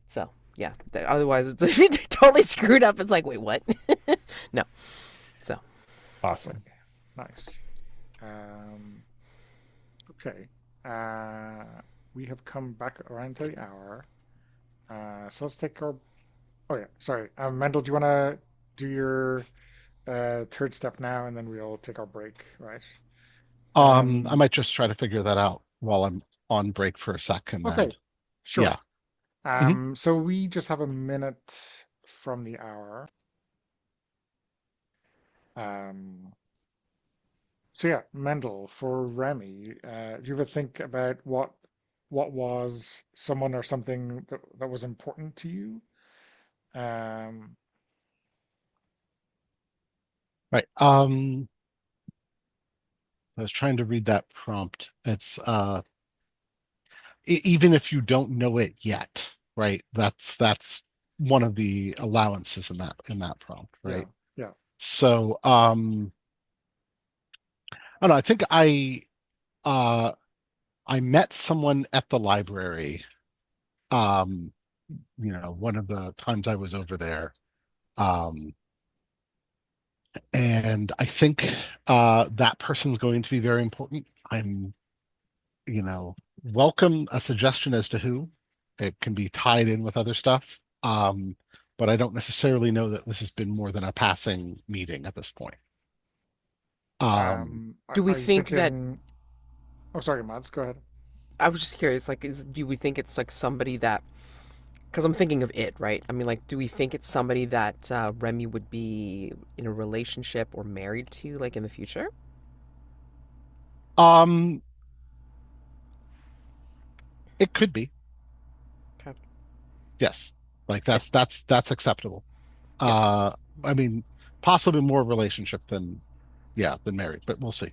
Speaker 2: So yeah, otherwise it's totally screwed up. It's like, wait, what? No. So
Speaker 5: Awesome.
Speaker 1: Nice. Um, okay. Uh, we have come back around to the hour. So let's take our. Oh yeah, sorry. Mendel, do you want to do your third step now, and then we'll take our break, right?
Speaker 4: I might just try to figure that out while I'm on break for a sec, and then
Speaker 1: Okay,
Speaker 4: yeah.
Speaker 1: sure.
Speaker 4: hmm
Speaker 1: So we just have a minute from the hour. Um, so yeah, Mendel, for Remy, do you ever think about what was someone or something that was important to you? Um,
Speaker 4: Right. I was trying to read that prompt. It's even if you don't know it yet, right? That's one of the allowances in that prompt,
Speaker 1: yeah,
Speaker 4: right?
Speaker 1: yeah.
Speaker 4: So I don't know, I think uh I met someone at the library, um, one of the times I was over there. Um, and I think that person's going to be very important. I'm, welcome a suggestion as to who. It can be tied in with other stuff. But I don't necessarily know that this has been more than a passing meeting at this point. Um,
Speaker 2: do we
Speaker 1: Are you
Speaker 2: think that?
Speaker 1: thinking? Oh, sorry, Mads, go ahead.
Speaker 2: I was just curious. Like, do we think it's like somebody that? Because I'm thinking of it, right? I mean, like, do we think it's somebody that Remy would be in a relationship or married to, like, in the future?
Speaker 4: um, it could be,
Speaker 2: Okay.
Speaker 4: yes. Like
Speaker 2: I,
Speaker 4: that's acceptable.
Speaker 2: yeah.
Speaker 4: Uh, I mean, possibly more relationship than, yeah, than married, but we'll see.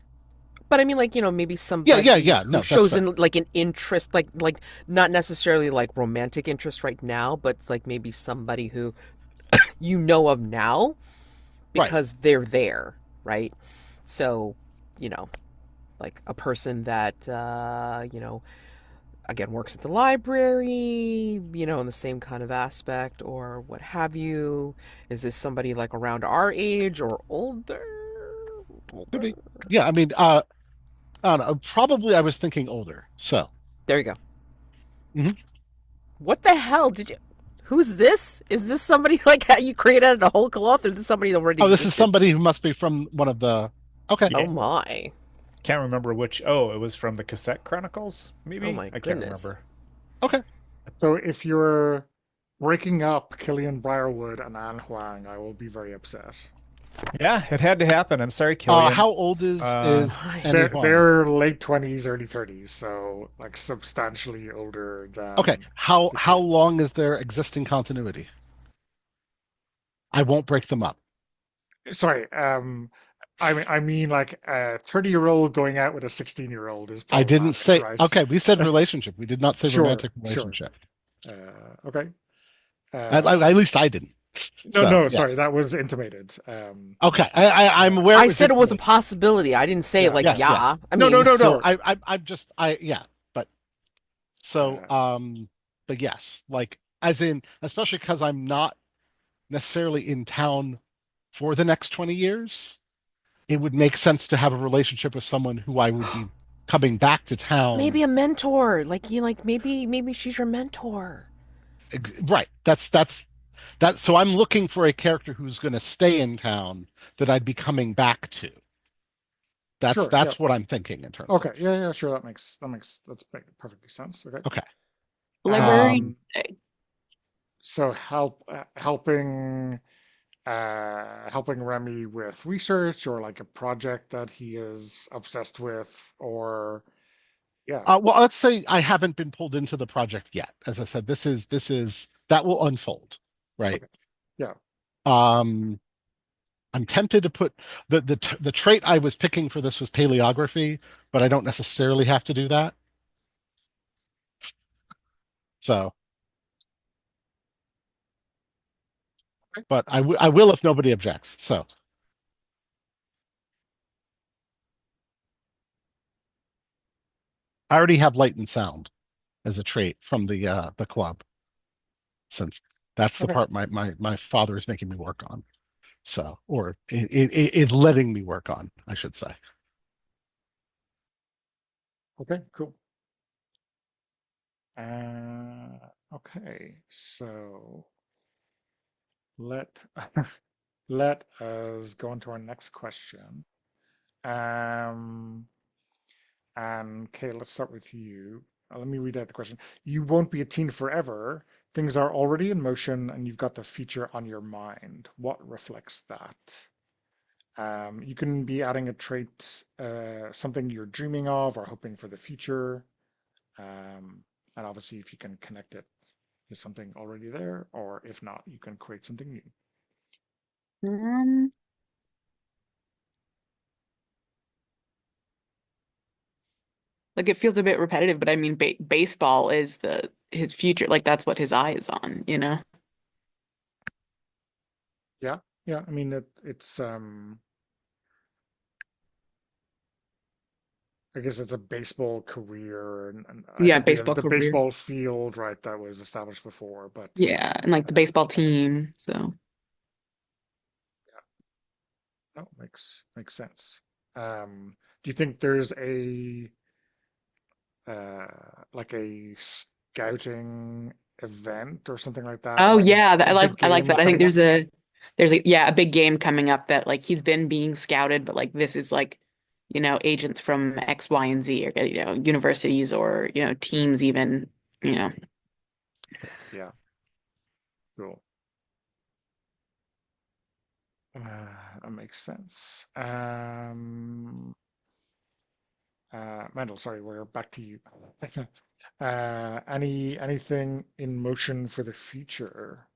Speaker 2: But I mean, like, maybe
Speaker 4: Yeah, yeah,
Speaker 2: somebody
Speaker 4: yeah.
Speaker 2: who
Speaker 4: No, that's
Speaker 2: shows
Speaker 4: fair.
Speaker 2: in like an interest, like not necessarily like romantic interest right now, but it's like maybe somebody who you know of now
Speaker 4: Right.
Speaker 2: because they're there, right? So, you know, like a person that again works at the library, in the same kind of aspect or what have you. Is this somebody like around our age or older?
Speaker 4: Could
Speaker 2: Older.
Speaker 4: be. Yeah, I mean, I don't know. Probably I was thinking older. So,
Speaker 2: There you go.
Speaker 4: mhm.
Speaker 2: What the hell did you? Who's this? Is this somebody like how you created out of a whole cloth, or is this somebody that already
Speaker 4: Oh, this is
Speaker 2: existed?
Speaker 4: somebody who must be from one of the. Okay.
Speaker 2: Oh
Speaker 5: Yeah.
Speaker 2: my!
Speaker 5: Can't remember which. Oh, it was from the Cassette Chronicles,
Speaker 2: Oh
Speaker 5: maybe?
Speaker 2: my
Speaker 5: I can't
Speaker 2: goodness!
Speaker 5: remember.
Speaker 4: Okay.
Speaker 1: So if you're breaking up Killian Briarwood and Anne Huang, I will be very upset.
Speaker 5: Yeah, it had to happen. I'm sorry, Killian.
Speaker 4: How old is
Speaker 2: Oh
Speaker 5: Uh,
Speaker 4: is
Speaker 2: my!
Speaker 4: Annie
Speaker 1: They're
Speaker 4: Huang?
Speaker 1: they're late 20s, early 30s, so like substantially older
Speaker 4: Okay.
Speaker 1: than the
Speaker 4: How
Speaker 1: kids.
Speaker 4: long is their existing continuity? I won't break them up.
Speaker 1: Sorry, I mean like a 30-year-old going out with a 16-year-old is
Speaker 4: I didn't
Speaker 1: problematic,
Speaker 4: say.
Speaker 1: right?
Speaker 4: Okay, we said relationship. We did not say
Speaker 1: Sure,
Speaker 4: romantic
Speaker 1: sure.
Speaker 4: relationship.
Speaker 1: Okay.
Speaker 4: At least I didn't.
Speaker 1: No,
Speaker 4: So
Speaker 1: no, sorry,
Speaker 4: yes.
Speaker 1: that was intimated.
Speaker 4: Okay. I'm
Speaker 1: Uh,
Speaker 4: aware it
Speaker 2: I
Speaker 4: was
Speaker 2: said it was a
Speaker 4: intimated.
Speaker 2: possibility. I didn't say it
Speaker 1: yeah,
Speaker 2: like
Speaker 1: yeah,
Speaker 4: Yes,
Speaker 2: yeah.
Speaker 4: yes.
Speaker 2: I
Speaker 4: No, no,
Speaker 2: mean,
Speaker 4: no, no.
Speaker 1: sure.
Speaker 4: I'm just yeah, but so
Speaker 1: Uh,
Speaker 4: but yes, like as in especially because I'm not necessarily in town for the next 20 years, it would make sense to have a relationship with someone who I would be coming back to town.
Speaker 2: maybe a mentor. Like like maybe she's your mentor.
Speaker 4: Right. That so I'm looking for a character who's going to stay in town that I'd be coming back to.
Speaker 1: sure, yeah.
Speaker 4: That's what I'm thinking in terms of.
Speaker 1: Okay, yeah, sure. That's perfectly sense. Okay.
Speaker 4: Okay.
Speaker 3: Librarian.
Speaker 1: Um, so helping Remy with research or like a project that he is obsessed with, or yeah,
Speaker 4: Well, let's say I haven't been pulled into the project yet. As I said, this is that will unfold, right?
Speaker 1: okay, yeah,
Speaker 4: Um, I'm tempted to put the trait I was picking for this was paleography, but I don't necessarily have to do that. So, but I will if nobody objects. So I already have light and sound as a trait from the club, since that's the
Speaker 1: Okay.
Speaker 4: part my father is making me work on. So, or is letting me work on, I should say.
Speaker 1: Okay, cool. Okay, so let let us go on to our next question. Um, and Kay, let's start with you. Let me read out the question. You won't be a teen forever. Things are already in motion, and you've got the future on your mind. What reflects that? You can be adding a trait, something you're dreaming of or hoping for the future. Um, and obviously, if you can connect it to something already there, or if not, you can create something new.
Speaker 3: Um, like it feels a bit repetitive, but I mean, baseball is the his future. Like that's what his eye is on, you know?
Speaker 1: Yeah, yeah. I mean, it's I guess it's a baseball career, and I
Speaker 3: Yeah,
Speaker 1: think we have
Speaker 3: baseball
Speaker 1: the
Speaker 3: career.
Speaker 1: baseball field, right, that was established before, but
Speaker 3: Yeah, and like the baseball team. So,
Speaker 1: yeah, no, makes sense. Do you think there's a like a scouting event or something like that, or
Speaker 3: oh
Speaker 1: like
Speaker 3: yeah,
Speaker 1: a big
Speaker 3: I like
Speaker 1: game
Speaker 3: that. I think
Speaker 1: coming up?
Speaker 3: there's a yeah, a big game coming up that like he's been being scouted, but like this is like, you know, agents from X, Y, and Z or you know, universities or, you know, teams even, you know.
Speaker 1: Yeah, cool. That makes sense. Mendel, sorry, we're back to you. Anything in motion for the future?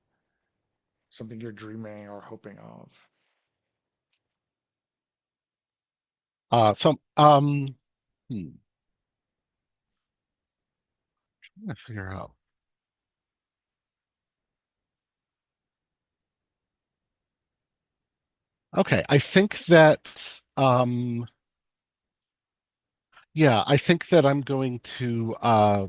Speaker 1: Something you're dreaming or hoping of?
Speaker 4: So I figure out. Okay, I think that yeah, I think that I'm going to I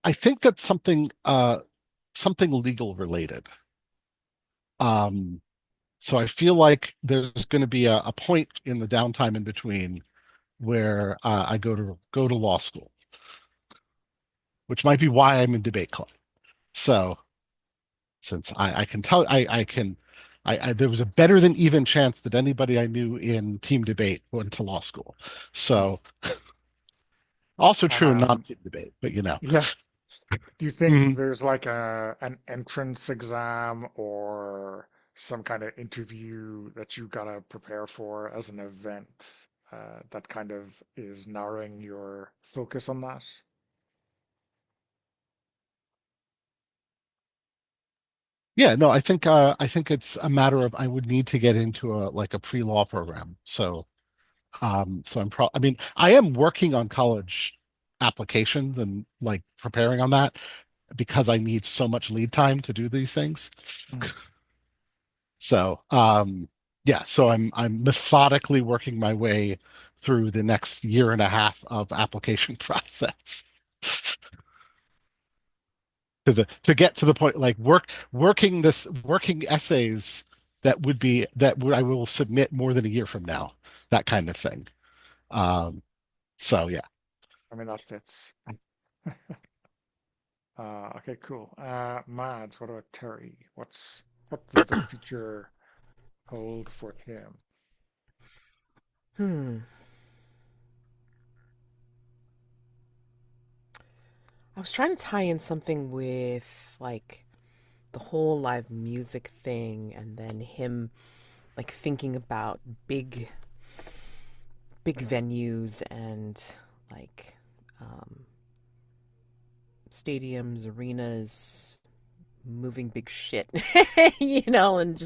Speaker 4: I think that something legal related. Um so I feel like there's going to be a point in the downtime in between where I go to law school, which might be why I'm in debate club. So since I can tell I can there was a better than even chance that anybody I knew in team debate went to law school.
Speaker 1: Hmm.
Speaker 4: So also true in
Speaker 1: Um,
Speaker 4: non-team debate, but you know.
Speaker 1: yeah. Do you think
Speaker 4: Mhm.
Speaker 1: there's like a an entrance exam or some kind of interview that you gotta prepare for as an event that kind of is narrowing your focus on that?
Speaker 4: Yeah, no, I think it's a matter of I would need to get into a like a pre-law program. So so I mean I am working on college applications and like preparing on that because I need so much lead time to do these things.
Speaker 1: Mm.
Speaker 4: So yeah, so I'm methodically working my way through the next year and a half of application process to get to the point like working essays I will submit more than a year from now, that kind of thing. Um, so yeah.
Speaker 1: I mean, that fits. Okay, cool. Mads, what about Terry? What does the future hold for him?
Speaker 2: Hmm. I was trying to tie in something with like the whole live music thing and then him like thinking about big venues and like um stadiums, arenas, moving big shit, and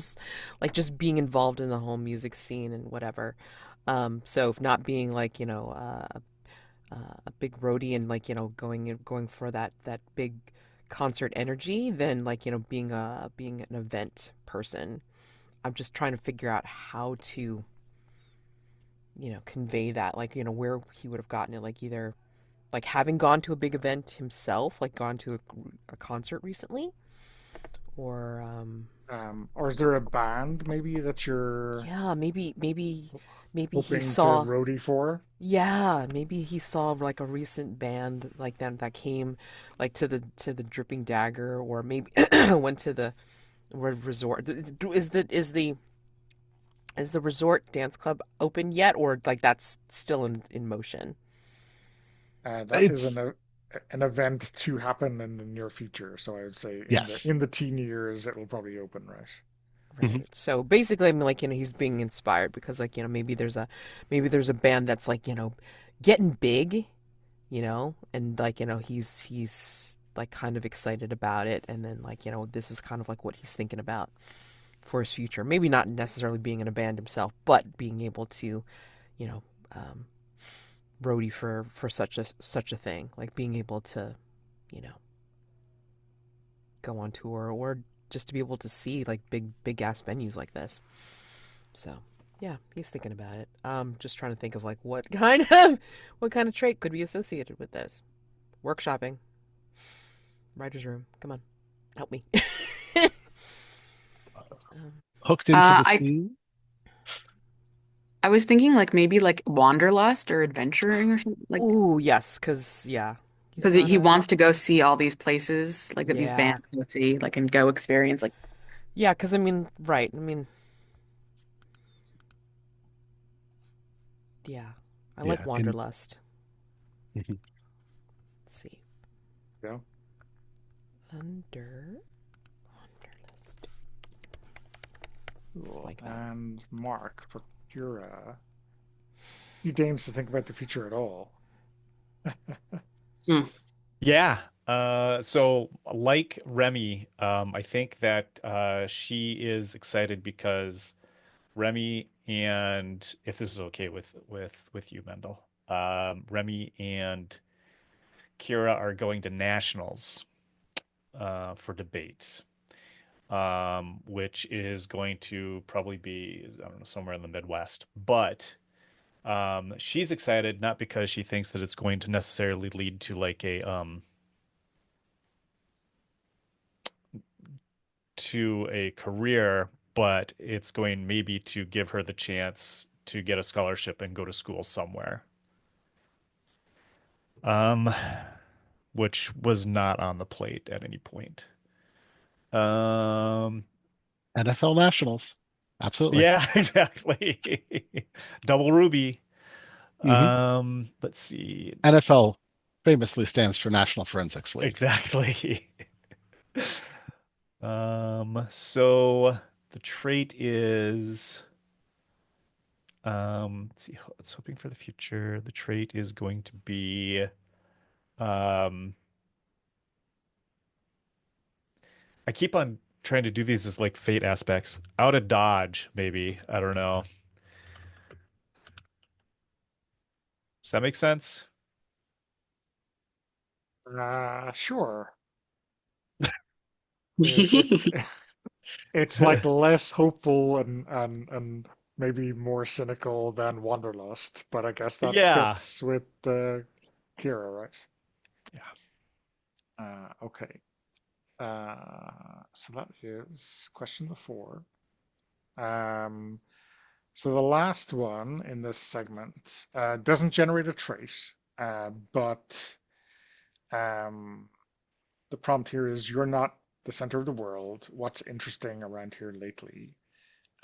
Speaker 2: just being involved in the whole music scene and whatever. So if not being like, a big roadie and like, going for that big concert energy, then like, being an event person. I'm just trying to figure out how to, convey that, like, where he would have gotten it, like either like having gone to a big event himself, like gone to a concert recently, or
Speaker 1: Or is there a band maybe that you're
Speaker 2: yeah, maybe he
Speaker 1: hoping to
Speaker 2: saw,
Speaker 1: roadie for?
Speaker 2: yeah, maybe he saw like a recent band like that came like to the Dripping Dagger, or maybe went to the resort. Is the resort dance club open yet, or like that's still in motion?
Speaker 1: That is
Speaker 4: It's
Speaker 1: an event to happen in the near future. So I would say in the
Speaker 4: yes.
Speaker 1: in the teen years it will probably open, right?
Speaker 4: Mhm.
Speaker 2: Right. So basically, I mean, like, he's being inspired because, like, maybe there's a band that's like, getting big, and like, he's like kind of excited about it, and then like, this is kind of like what he's thinking about for his future. Maybe not necessarily being in a band himself, but being able to, you know, um, roadie for such a thing, like being able to, you know, go on tour, or just to be able to see like big ass venues like this. So yeah, he's thinking about it. Just trying to think of like what kind of trait could be associated with this. Workshopping, writer's room. Come on, help me. um,
Speaker 4: Hooked into the
Speaker 3: I
Speaker 4: scene.
Speaker 3: I was thinking like maybe like wanderlust or adventuring or something like
Speaker 2: ooh, yes, because yeah, he's
Speaker 3: because
Speaker 2: not
Speaker 3: he
Speaker 2: a
Speaker 3: wants to go see all these places like that these
Speaker 2: yeah,
Speaker 3: bands go see like and go experience like
Speaker 2: yeah. Because I mean, right? I mean, yeah, I like
Speaker 4: Yeah, and
Speaker 2: wanderlust.
Speaker 4: mhm.
Speaker 2: Let's see,
Speaker 1: Yeah.
Speaker 2: under wanderlust. I
Speaker 1: Cool.
Speaker 2: like that.
Speaker 1: And Mark for Kira. You deigns to think about the future at all.
Speaker 3: Hmm.
Speaker 5: Yeah. So like Remy, I think that she is excited because Remy and if this is okay with you, Mendel, Remy and Kira are going to nationals for debates, which is going to probably be, I don't know, somewhere in the Midwest. But she's excited not because she thinks that it's going to necessarily lead to like a career, but it's going maybe to give her the chance to get a scholarship and go to school somewhere. Um, which was not on the plate at any point. Um,
Speaker 4: NFL Nationals. Absolutely.
Speaker 5: yeah, exactly. Double Ruby.
Speaker 4: Hmm.
Speaker 5: Let's see.
Speaker 4: NFL famously stands for National Forensics League.
Speaker 5: Exactly. So the trait is let's see, it's hoping for the future. The trait is going to be um I keep on trying to do these as like fate aspects. Out of dodge, maybe. I don't know. Does that make sense?
Speaker 1: Sure. It's it's like less hopeful and maybe more cynical than Wanderlust, but I guess that
Speaker 5: Yeah.
Speaker 1: fits with Kira, right?
Speaker 5: Yeah.
Speaker 1: Okay. So that is question number 4. Um, so the last one in this segment doesn't generate a trait, but um, the prompt here is you're not the center of the world. What's interesting around here lately?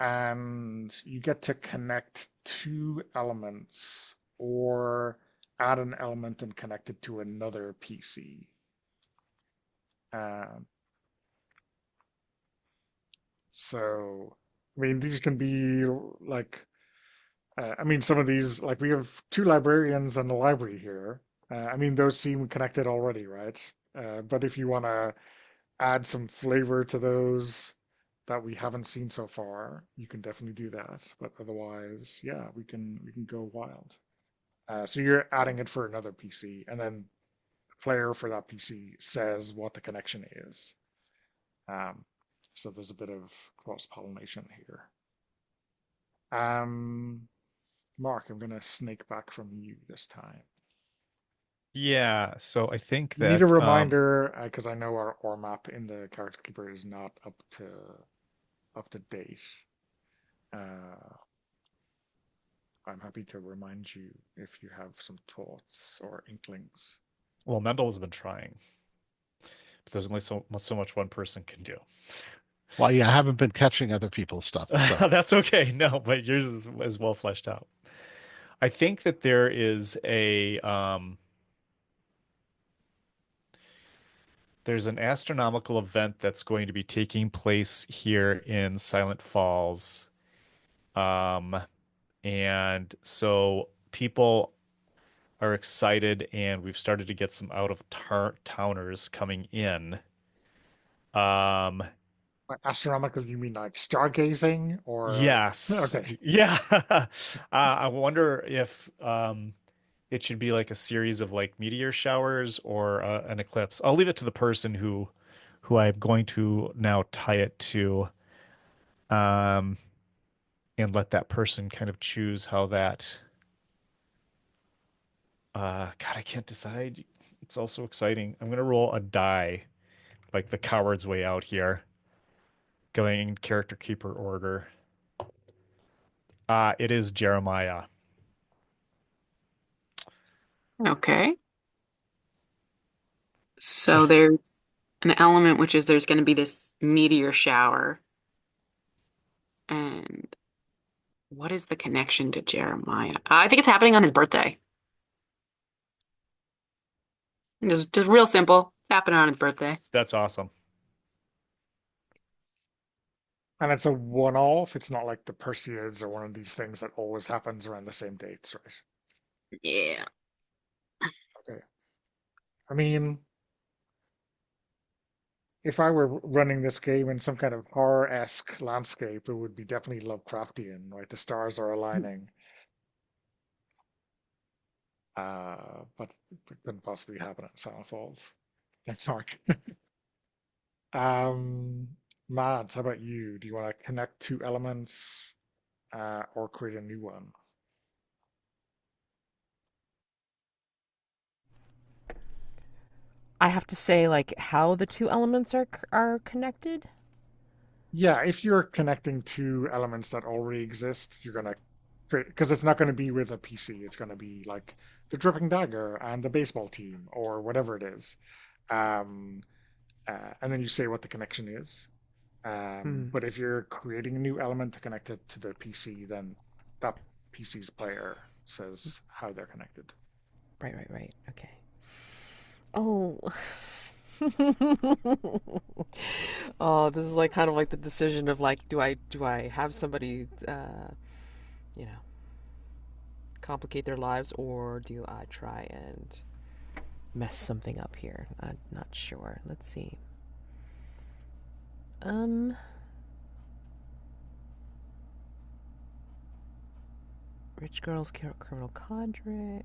Speaker 1: And you get to connect two elements or add an element and connect it to another PC. Um, so, I mean, these can be like, I mean, some of these, like we have two librarians and a library here. I mean, those seem connected already, right? But if you want to add some flavor to those that we haven't seen so far, you can definitely do that. But otherwise, yeah, we can go wild. So you're adding it for another PC, and then the player for that PC says what the connection is. Um, so there's a bit of cross-pollination here. Mark, I'm gonna snake back from you this time.
Speaker 5: Yeah, so I think
Speaker 1: You need a
Speaker 5: that
Speaker 1: reminder because I know our map in the character keeper is not up to date. Uh, I'm happy to remind you if you have some thoughts or inklings.
Speaker 5: well, Mendel has been trying, but there's only so much one person can do.
Speaker 4: Well, yeah, I haven't been catching other people's stuff. So.
Speaker 5: That's okay. No, but yours is well fleshed out. I think that there is there's an astronomical event that's going to be taking place here in Silent Falls. And so people are excited, and we've started to get some out of towners coming in.
Speaker 1: By astronomical, you mean like stargazing or
Speaker 5: Yes.
Speaker 1: okay.
Speaker 5: Yeah. I wonder if it should be like a series of like meteor showers or an eclipse. I'll leave it to the person who I'm going to now tie it to, um, and let that person kind of choose how that. God, I can't decide. It's also exciting. I'm gonna roll a die, like the coward's way out here, going in character keeper order. It is Jeremiah.
Speaker 3: Okay. So there's an element which is there's going to be this meteor shower. And what is the connection to Jeremiah? I think it's happening on his birthday. Just real simple. It's happening on his birthday.
Speaker 5: That's awesome.
Speaker 1: And it's a one-off. It's not like the Perseids or one of these things that always happens around the same dates, right?
Speaker 3: Yeah.
Speaker 1: Okay. I mean, if I were running this game in some kind of horror-esque landscape, it would be definitely Lovecraftian, right? The stars are aligning. But it couldn't possibly happen in Silent Falls. That's dark. Mads, how about you? Do you want to connect two elements or create a new one?
Speaker 2: I have to say, like, how the two elements are connected.
Speaker 1: Yeah, if you're connecting two elements that already exist, you're gonna create because it's not going to be with a PC. It's going to be like the dripping dagger and the baseball team or whatever it is. Um, and then you say what the connection is.
Speaker 2: Hmm.
Speaker 1: But if you're creating a new element to connect it to the PC, then that PC's player says how they're connected.
Speaker 2: Right. Okay. Oh. Oh, this is like kind of like the decision of like, do I have somebody, you know, complicate their lives, or do I try and mess something up here? I'm not sure. Let's see. Rich girls, criminal cadre.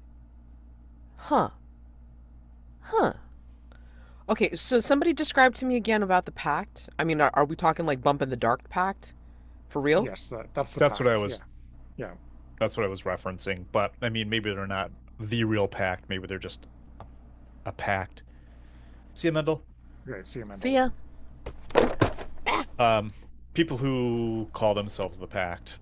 Speaker 2: Huh. Okay, so somebody describe to me again about the pact. I mean, are we talking like Bump in the Dark pact? For real?
Speaker 1: Yes, that's the
Speaker 5: That's what I
Speaker 1: pact.
Speaker 5: was.
Speaker 1: Yeah.
Speaker 5: That's what I was referencing. But I mean, maybe they're not the real pact. Maybe they're just a pact. See ya, Mendel.
Speaker 1: Great. See you, Amanda.
Speaker 2: See ya.
Speaker 5: People who call themselves the pact.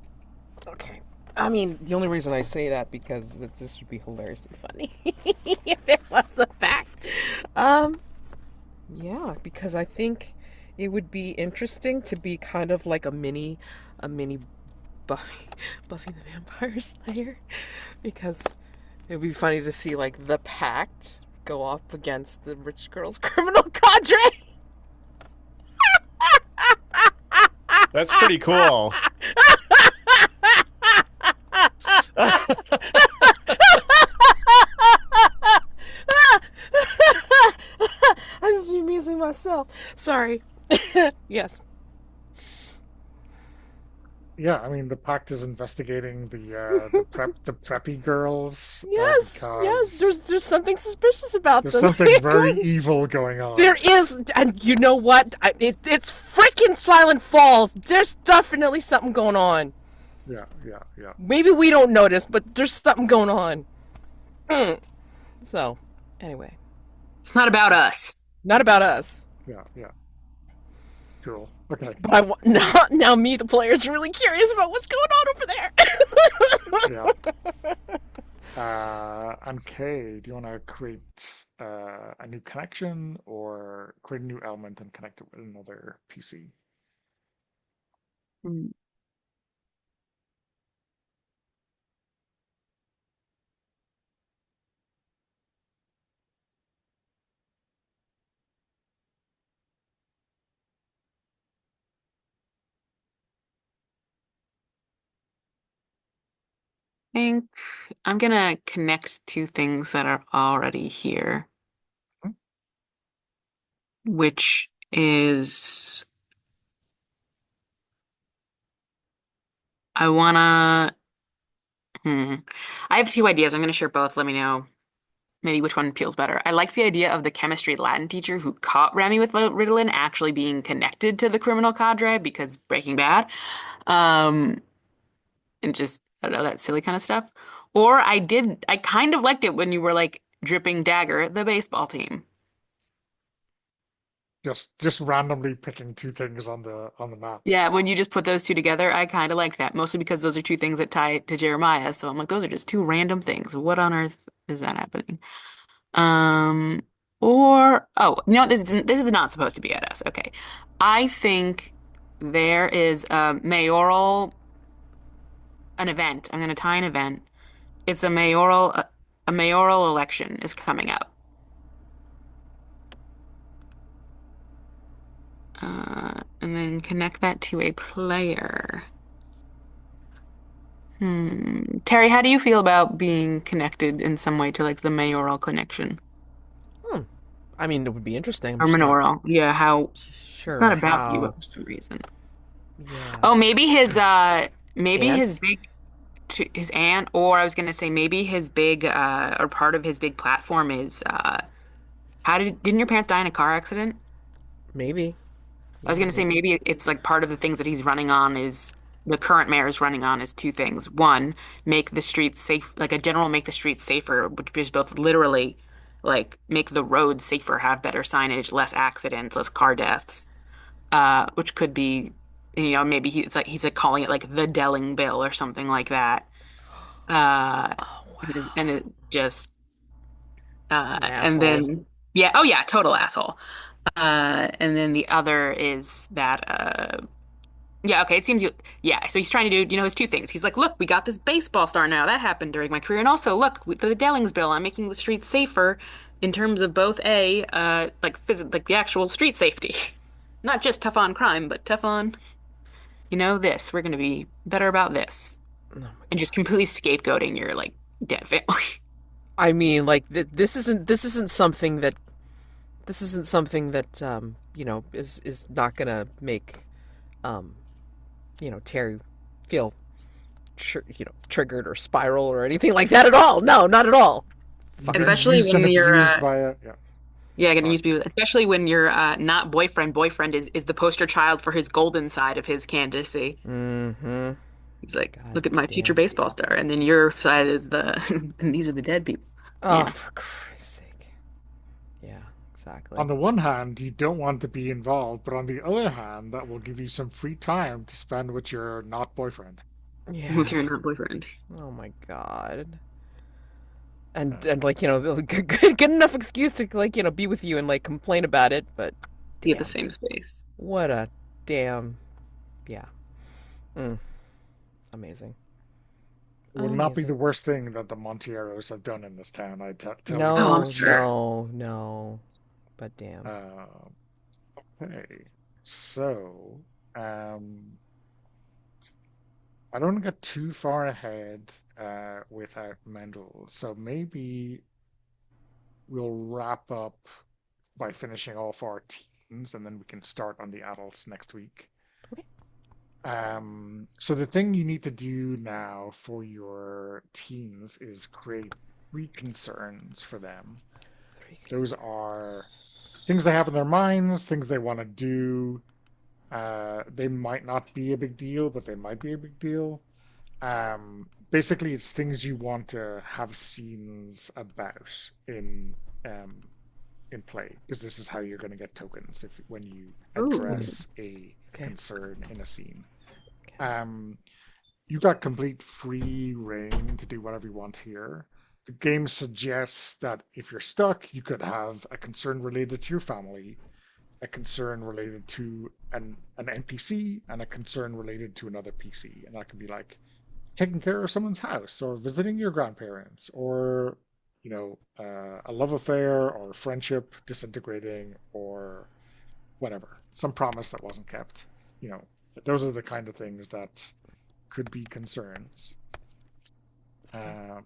Speaker 2: Okay. I mean, the only reason I say that because this would be hilariously funny if it was the fact. Yeah, because I think it would be interesting to be kind of like a mini Buffy the Vampire Slayer, because it would be funny to see like the pact go up against the rich girls criminal cadre.
Speaker 5: That's pretty cool.
Speaker 2: Yes.
Speaker 1: Yeah, I mean the pact is investigating the preppy girls
Speaker 2: Yes, yes.
Speaker 1: because
Speaker 2: There's something suspicious about
Speaker 1: there's
Speaker 2: them.
Speaker 1: something very evil going on.
Speaker 2: There is, and you know what? It's freaking Silent Falls. There's definitely something going on.
Speaker 1: Yeah, yeah, yeah,
Speaker 2: Maybe we don't notice, but there's something going on. So, anyway,
Speaker 3: It's not about us.
Speaker 2: not about us.
Speaker 1: yeah, yeah. Cool. Okay.
Speaker 2: But now me, the player, is really curious about what's going on over
Speaker 1: Yeah. And Kay, do you want to create a new connection or create a new element and connect it with another PC?
Speaker 3: Hmm. I think I'm gonna connect two things that are already here,
Speaker 1: Hmm?
Speaker 3: which is I wanna. Hmm. I have two ideas. I'm gonna share both. Let me know maybe which one feels better. I like the idea of the chemistry Latin teacher who caught Remy with Ritalin actually being connected to the criminal cadre because Breaking Bad. Um, and just I don't know that silly kind of stuff. Or I kind of liked it when you were like dripping dagger the baseball team.
Speaker 1: Just randomly picking two things on the map.
Speaker 3: Yeah, when you just put those two together, I kind of like that. Mostly because those are two things that tie it to Jeremiah. So I'm like, those are just two random things. What on earth is that happening? Um, or oh, you know, this is not supposed to be at us. Okay. I think there is a mayoral an event. I'm going to tie an event. It's a mayoral election is coming up. And then connect that to a player. Terry, how do you feel about being connected in some way to like the mayoral connection
Speaker 2: Hmm. I mean, it would be interesting. I'm
Speaker 3: or
Speaker 2: just not
Speaker 3: mayoral? Yeah, how it's
Speaker 2: sure
Speaker 3: not about you
Speaker 2: how.
Speaker 3: for some reason.
Speaker 2: Yeah.
Speaker 3: Oh, maybe his
Speaker 2: Ants?
Speaker 3: big his aunt, or I was gonna say maybe his big or part of his big platform is how didn't your parents die in a car accident?
Speaker 2: Maybe.
Speaker 3: I was
Speaker 2: Yeah,
Speaker 3: gonna say
Speaker 2: maybe.
Speaker 3: maybe it's like part of the things that he's running on is the current mayor is running on is two things. One, make the streets safe, like a general make the streets safer, which is both literally like make the roads safer, have better signage, less accidents, less car deaths. Which could be, maybe he's like calling it like the Delling Bill or something like that. Uh,
Speaker 2: Oh
Speaker 3: and
Speaker 2: wow.
Speaker 3: it just
Speaker 2: What an
Speaker 3: and
Speaker 2: asshole.
Speaker 3: then yeah, oh yeah, total asshole. And then the other is that yeah, okay, it seems you yeah, so he's trying to do, his two things. He's like, look, we got this baseball star now. That happened during my career. And also, look, with the Dellings bill, I'm making the streets safer in terms of both like the actual street safety. Not just tough on crime, but tough on, this. We're gonna be better about this.
Speaker 2: Oh my
Speaker 3: And just
Speaker 2: god.
Speaker 3: completely scapegoating your like dead family.
Speaker 2: I mean, like this isn't something that is not gonna make um Terry feel triggered or spiral or anything like that at all. No, not at all.
Speaker 1: Getting
Speaker 2: Fucker.
Speaker 3: Especially
Speaker 1: used
Speaker 3: when
Speaker 1: and
Speaker 3: you're
Speaker 1: abused by a yeah.
Speaker 3: yeah, getting
Speaker 1: Sorry.
Speaker 3: used to be with, especially when you're not boyfriend. Boyfriend is the poster child for his golden side of his candidacy.
Speaker 2: Mm-hmm.
Speaker 3: He's like,
Speaker 2: God
Speaker 3: look at my future
Speaker 2: damn.
Speaker 3: baseball star, and then your side is and these are the dead people.
Speaker 2: Oh,
Speaker 3: Yeah.
Speaker 2: for Christ's sake. Yeah,
Speaker 1: On
Speaker 2: exactly.
Speaker 1: the one hand, you don't want to be involved, but on the other hand, that will give you some free time to spend with your not boyfriend.
Speaker 3: With
Speaker 2: Yeah.
Speaker 3: your not boyfriend.
Speaker 2: Oh my god. And
Speaker 1: Uh,
Speaker 2: and like good enough excuse to be with you and like complain about it, but
Speaker 3: Be at the
Speaker 2: damn,
Speaker 3: same space.
Speaker 2: what a damn yeah. Mm, amazing.
Speaker 1: it will not be the
Speaker 2: Amazing.
Speaker 1: worst thing that the Montieros have done in this town, tell you
Speaker 3: Oh,
Speaker 1: that
Speaker 3: I'm
Speaker 2: No,
Speaker 1: for sure.
Speaker 3: sure.
Speaker 2: no, no. But damn.
Speaker 1: Uh, okay, so um, I don't want to get too far ahead without Mendel, so maybe we'll wrap up by finishing off our team teens, and then we can start on the adults next week.
Speaker 2: Okay.
Speaker 1: So the thing you need to do now for your teens is create three concerns for them. Those are things they have in their minds, things they want to do. They might not be a big deal, but they might be a big deal. Basically, it's things you want to have scenes about um, in play, because this is how you're going to get tokens if when you
Speaker 3: Ooh.
Speaker 1: address a
Speaker 2: Okay.
Speaker 1: concern in a scene.
Speaker 2: Okay.
Speaker 1: You got complete free reign to do whatever you want here. The game suggests that if you're stuck, you could have a concern related to your family, a concern related to an NPC, and a concern related to another PC. And that could be like taking care of someone's house, or visiting your grandparents, or a love affair, or friendship disintegrating, or whatever, some promise that wasn't kept. You know, those are the kind of things that could be concerns. Uh,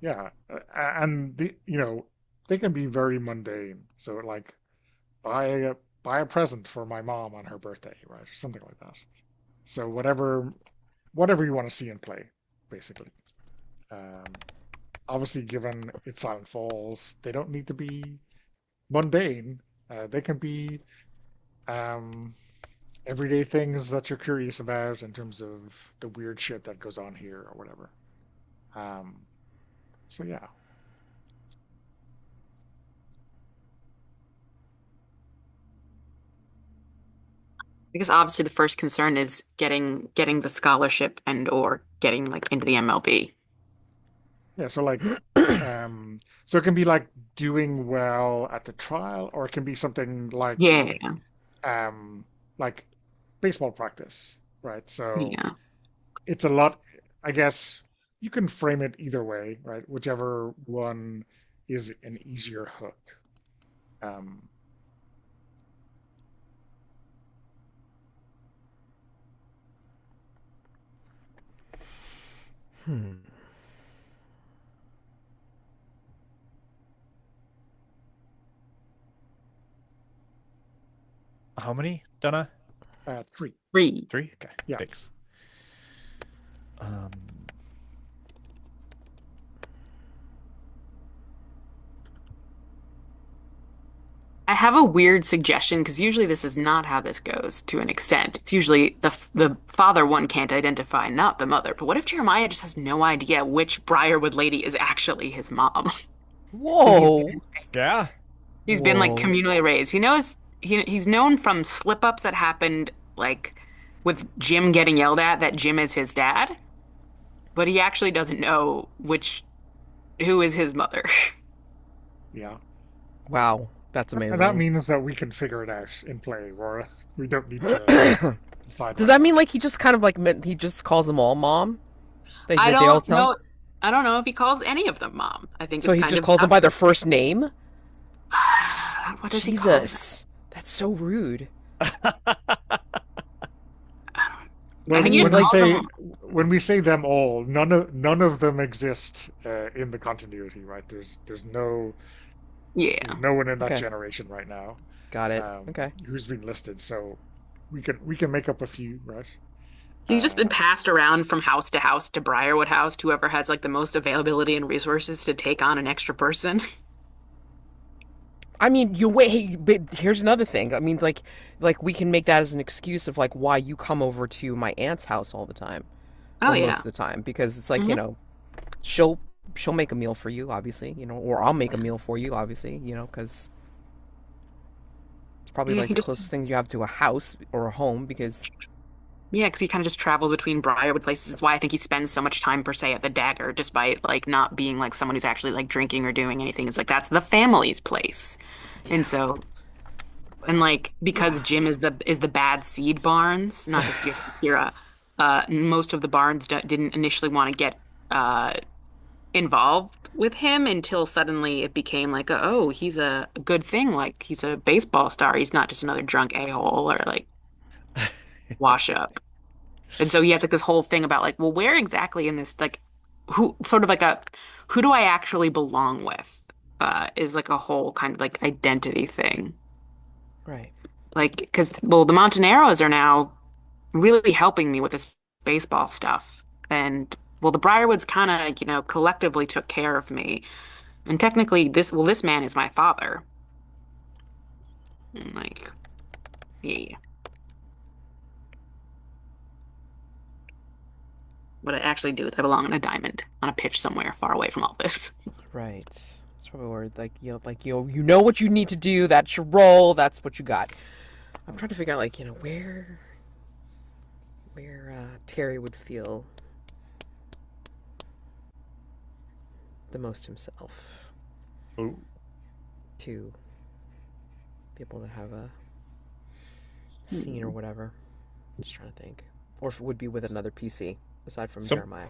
Speaker 1: yeah, and they can be very mundane. So like, buy a buy a present for my mom on her birthday, right? Or something like that. So whatever you want to see in play, basically. Um, Obviously, given it's Silent Falls, they don't need to be mundane. They can be um, everyday things that you're curious about in terms of the weird shit that goes on here or whatever. Um, so yeah,
Speaker 3: Because obviously the first concern is getting the scholarship and or getting like into the MLB.
Speaker 1: yeah. So it can be like doing well at the trial, or it can be something
Speaker 3: Yeah.
Speaker 1: um, like baseball practice, right? So
Speaker 3: Yeah.
Speaker 1: it's a lot. I guess you can frame it either way, right? Whichever one is an easier hook. Um,
Speaker 2: Hmm.
Speaker 5: How many, Donna?
Speaker 1: Three.
Speaker 3: 3.
Speaker 5: Three? Okay,
Speaker 1: Yeah.
Speaker 5: thanks. Um,
Speaker 3: I have a weird suggestion because usually this is not how this goes to an extent. It's usually the father one can't identify, not the mother. But what if Jeremiah just has no idea which Briarwood lady is actually his mom? Because
Speaker 2: Whoa.
Speaker 5: yeah.
Speaker 3: he's been like
Speaker 2: Whoa.
Speaker 3: communally raised. He knows he's known from slip-ups that happened like with Jim getting yelled at that Jim is his dad, but he actually doesn't know who is his mother.
Speaker 1: Yeah.
Speaker 2: Wow. That's
Speaker 1: And that
Speaker 2: amazing.
Speaker 1: means that we can figure it out in play, Rorath. We don't need to decide
Speaker 2: Does
Speaker 1: right
Speaker 2: that
Speaker 1: now.
Speaker 2: mean like he just kind of like he just calls them all mom?
Speaker 3: I
Speaker 2: They all
Speaker 3: don't
Speaker 2: tell him?
Speaker 3: know. I don't know if he calls any of them mom. I think
Speaker 2: So
Speaker 3: it's
Speaker 2: he
Speaker 3: kind
Speaker 2: just
Speaker 3: of
Speaker 2: calls them
Speaker 3: up
Speaker 2: by
Speaker 3: to
Speaker 2: their first name?
Speaker 3: what does he call them?
Speaker 2: Jesus. That's so rude.
Speaker 3: I
Speaker 2: I
Speaker 3: think he
Speaker 2: mean,
Speaker 3: just
Speaker 2: like,
Speaker 3: calls them.
Speaker 1: When we say them all, none of them exist in the continuity, right? There's
Speaker 3: Yeah.
Speaker 1: no one in that
Speaker 2: okay,
Speaker 1: generation right now
Speaker 2: got it. Okay.
Speaker 1: who's been listed. So we can make up a few, right?
Speaker 3: He's just been
Speaker 1: Uh,
Speaker 3: passed around from house to house to Briarwood House, to whoever has like the most availability and resources to take on an extra person.
Speaker 2: I mean, you wait. Hey, but here's another thing. I mean, like we can make that as an excuse of like why you come over to my aunt's house all the time,
Speaker 3: Oh
Speaker 2: or most
Speaker 3: yeah.
Speaker 2: of the time, because it's like
Speaker 3: Hmm.
Speaker 2: she'll she'll make a meal for you, obviously, or I'll make a meal for you, obviously, because it's probably
Speaker 3: Yeah,
Speaker 2: like
Speaker 3: he
Speaker 2: the
Speaker 3: just
Speaker 2: closest thing you have to a house or a home. Because
Speaker 3: yeah, because he kind of just travels between Briarwood places. It's why I think he spends so much time per se at the Dagger, despite like not being like someone who's actually like drinking or doing anything. It's like that's the family's place. And
Speaker 2: yeah,
Speaker 3: so and like because Jim is the bad seed Barnes, not to steal from Kira, most of the Barnes didn't initially want to get uh involved with him until suddenly it became like, oh, he's a good thing. Like he's a baseball star. He's not just another drunk a-hole or like wash up. And so he has like this whole thing about like, well, where exactly in this like who sort of like a who do I actually belong with? is like a whole kind of like identity thing.
Speaker 2: Right.
Speaker 3: Like, because, well, the Montaneros are now really helping me with this baseball stuff. And, well, the Briarwoods kind of, collectively took care of me. And technically, this man is my father. Like, yeah. What I actually do is I belong in a diamond on a pitch somewhere far away from all this.
Speaker 2: Right. That's probably where you know what you need to do. That's your role. That's what you got. I'm trying to figure out where Terry would feel the most himself
Speaker 5: Ooh.
Speaker 2: to be able to have a scene or whatever. Just trying to think, or if it would be with another PC aside from
Speaker 5: Some
Speaker 2: Jeremiah.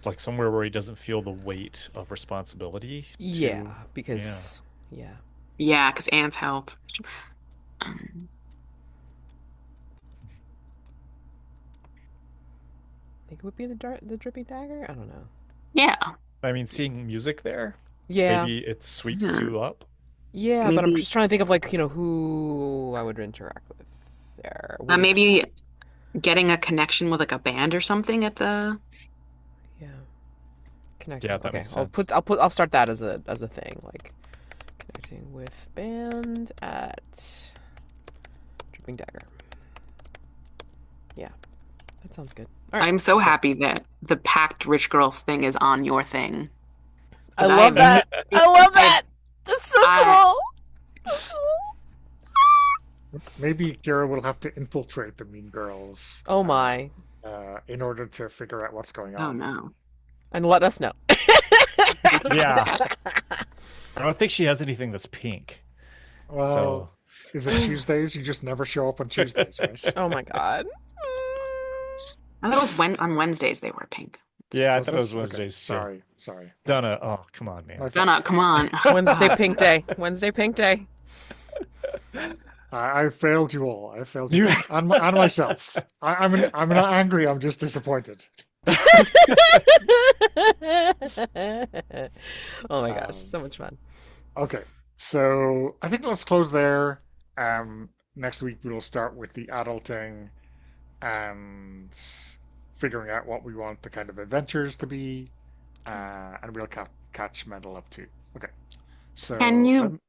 Speaker 5: like somewhere where he doesn't feel the weight of responsibility
Speaker 2: Yeah, because yeah.
Speaker 3: Yeah, because Anne's help. Um,
Speaker 2: I think it would be the dripping dagger. I don't know.
Speaker 3: yeah,
Speaker 5: I mean, seeing music there,
Speaker 2: Yeah,
Speaker 5: maybe it sweeps
Speaker 3: yeah.
Speaker 5: you up.
Speaker 2: yeah, but I'm
Speaker 3: Maybe,
Speaker 2: just trying to think of who I would interact with there. Would it?
Speaker 3: maybe getting a connection with like a band or something at the.
Speaker 2: Yeah, connecting.
Speaker 5: Yeah, that
Speaker 2: Okay,
Speaker 5: makes sense.
Speaker 2: I'll start that as a thing, like connecting with band at dripping dagger. Yeah, that sounds good. All right,
Speaker 3: I'm so
Speaker 2: cool.
Speaker 3: happy that the packed rich girls thing is on your thing.
Speaker 2: I
Speaker 3: 'Cause
Speaker 2: love that. I love that. That's so
Speaker 3: I,
Speaker 2: cool. So cool.
Speaker 1: Maybe Kira will have to infiltrate the Mean Girls
Speaker 2: Oh my.
Speaker 1: in order to figure out what's going
Speaker 3: oh
Speaker 1: on.
Speaker 3: no.
Speaker 2: And let us know.
Speaker 5: Yeah, I don't think she has anything that's pink.
Speaker 1: Well,
Speaker 5: So,
Speaker 1: is it Tuesdays? You just never show up on Tuesdays, right?
Speaker 2: Oh my god.
Speaker 3: I thought it was on Wednesdays they were pink.
Speaker 5: yeah, I
Speaker 1: Was
Speaker 5: thought it was
Speaker 1: this? Okay,
Speaker 5: Wednesdays too.
Speaker 1: sorry.
Speaker 5: Donna, oh, come on,
Speaker 1: My
Speaker 5: man.
Speaker 3: Donna,
Speaker 1: fault.
Speaker 3: come on.
Speaker 2: Wednesday pink day. Wednesday pink day.
Speaker 1: I failed you all. I failed you
Speaker 5: You,
Speaker 1: all. And myself. I'm not angry. I'm just disappointed.
Speaker 2: Oh my gosh,
Speaker 1: Um,
Speaker 2: so much fun.
Speaker 1: okay, so I think let's close there. Next week we'll start with the adulting and figuring out what we want the kind of adventures to be, and we'll catch Mendel up too. Okay,
Speaker 3: Can
Speaker 1: so
Speaker 3: you,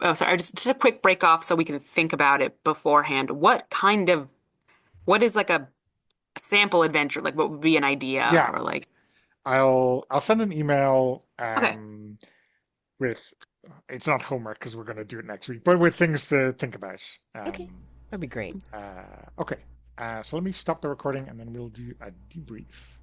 Speaker 3: oh, sorry, just a quick break off so we can think about it beforehand. What is like a sample adventure? Like what would be an idea
Speaker 1: yeah,
Speaker 3: or like,
Speaker 1: I'll send an email
Speaker 3: okay.
Speaker 1: with it's not homework because we're going to do it next week, but with things to think about.
Speaker 2: Okay, that'd be great.
Speaker 1: Okay, so let me stop the recording and then we'll do a debrief.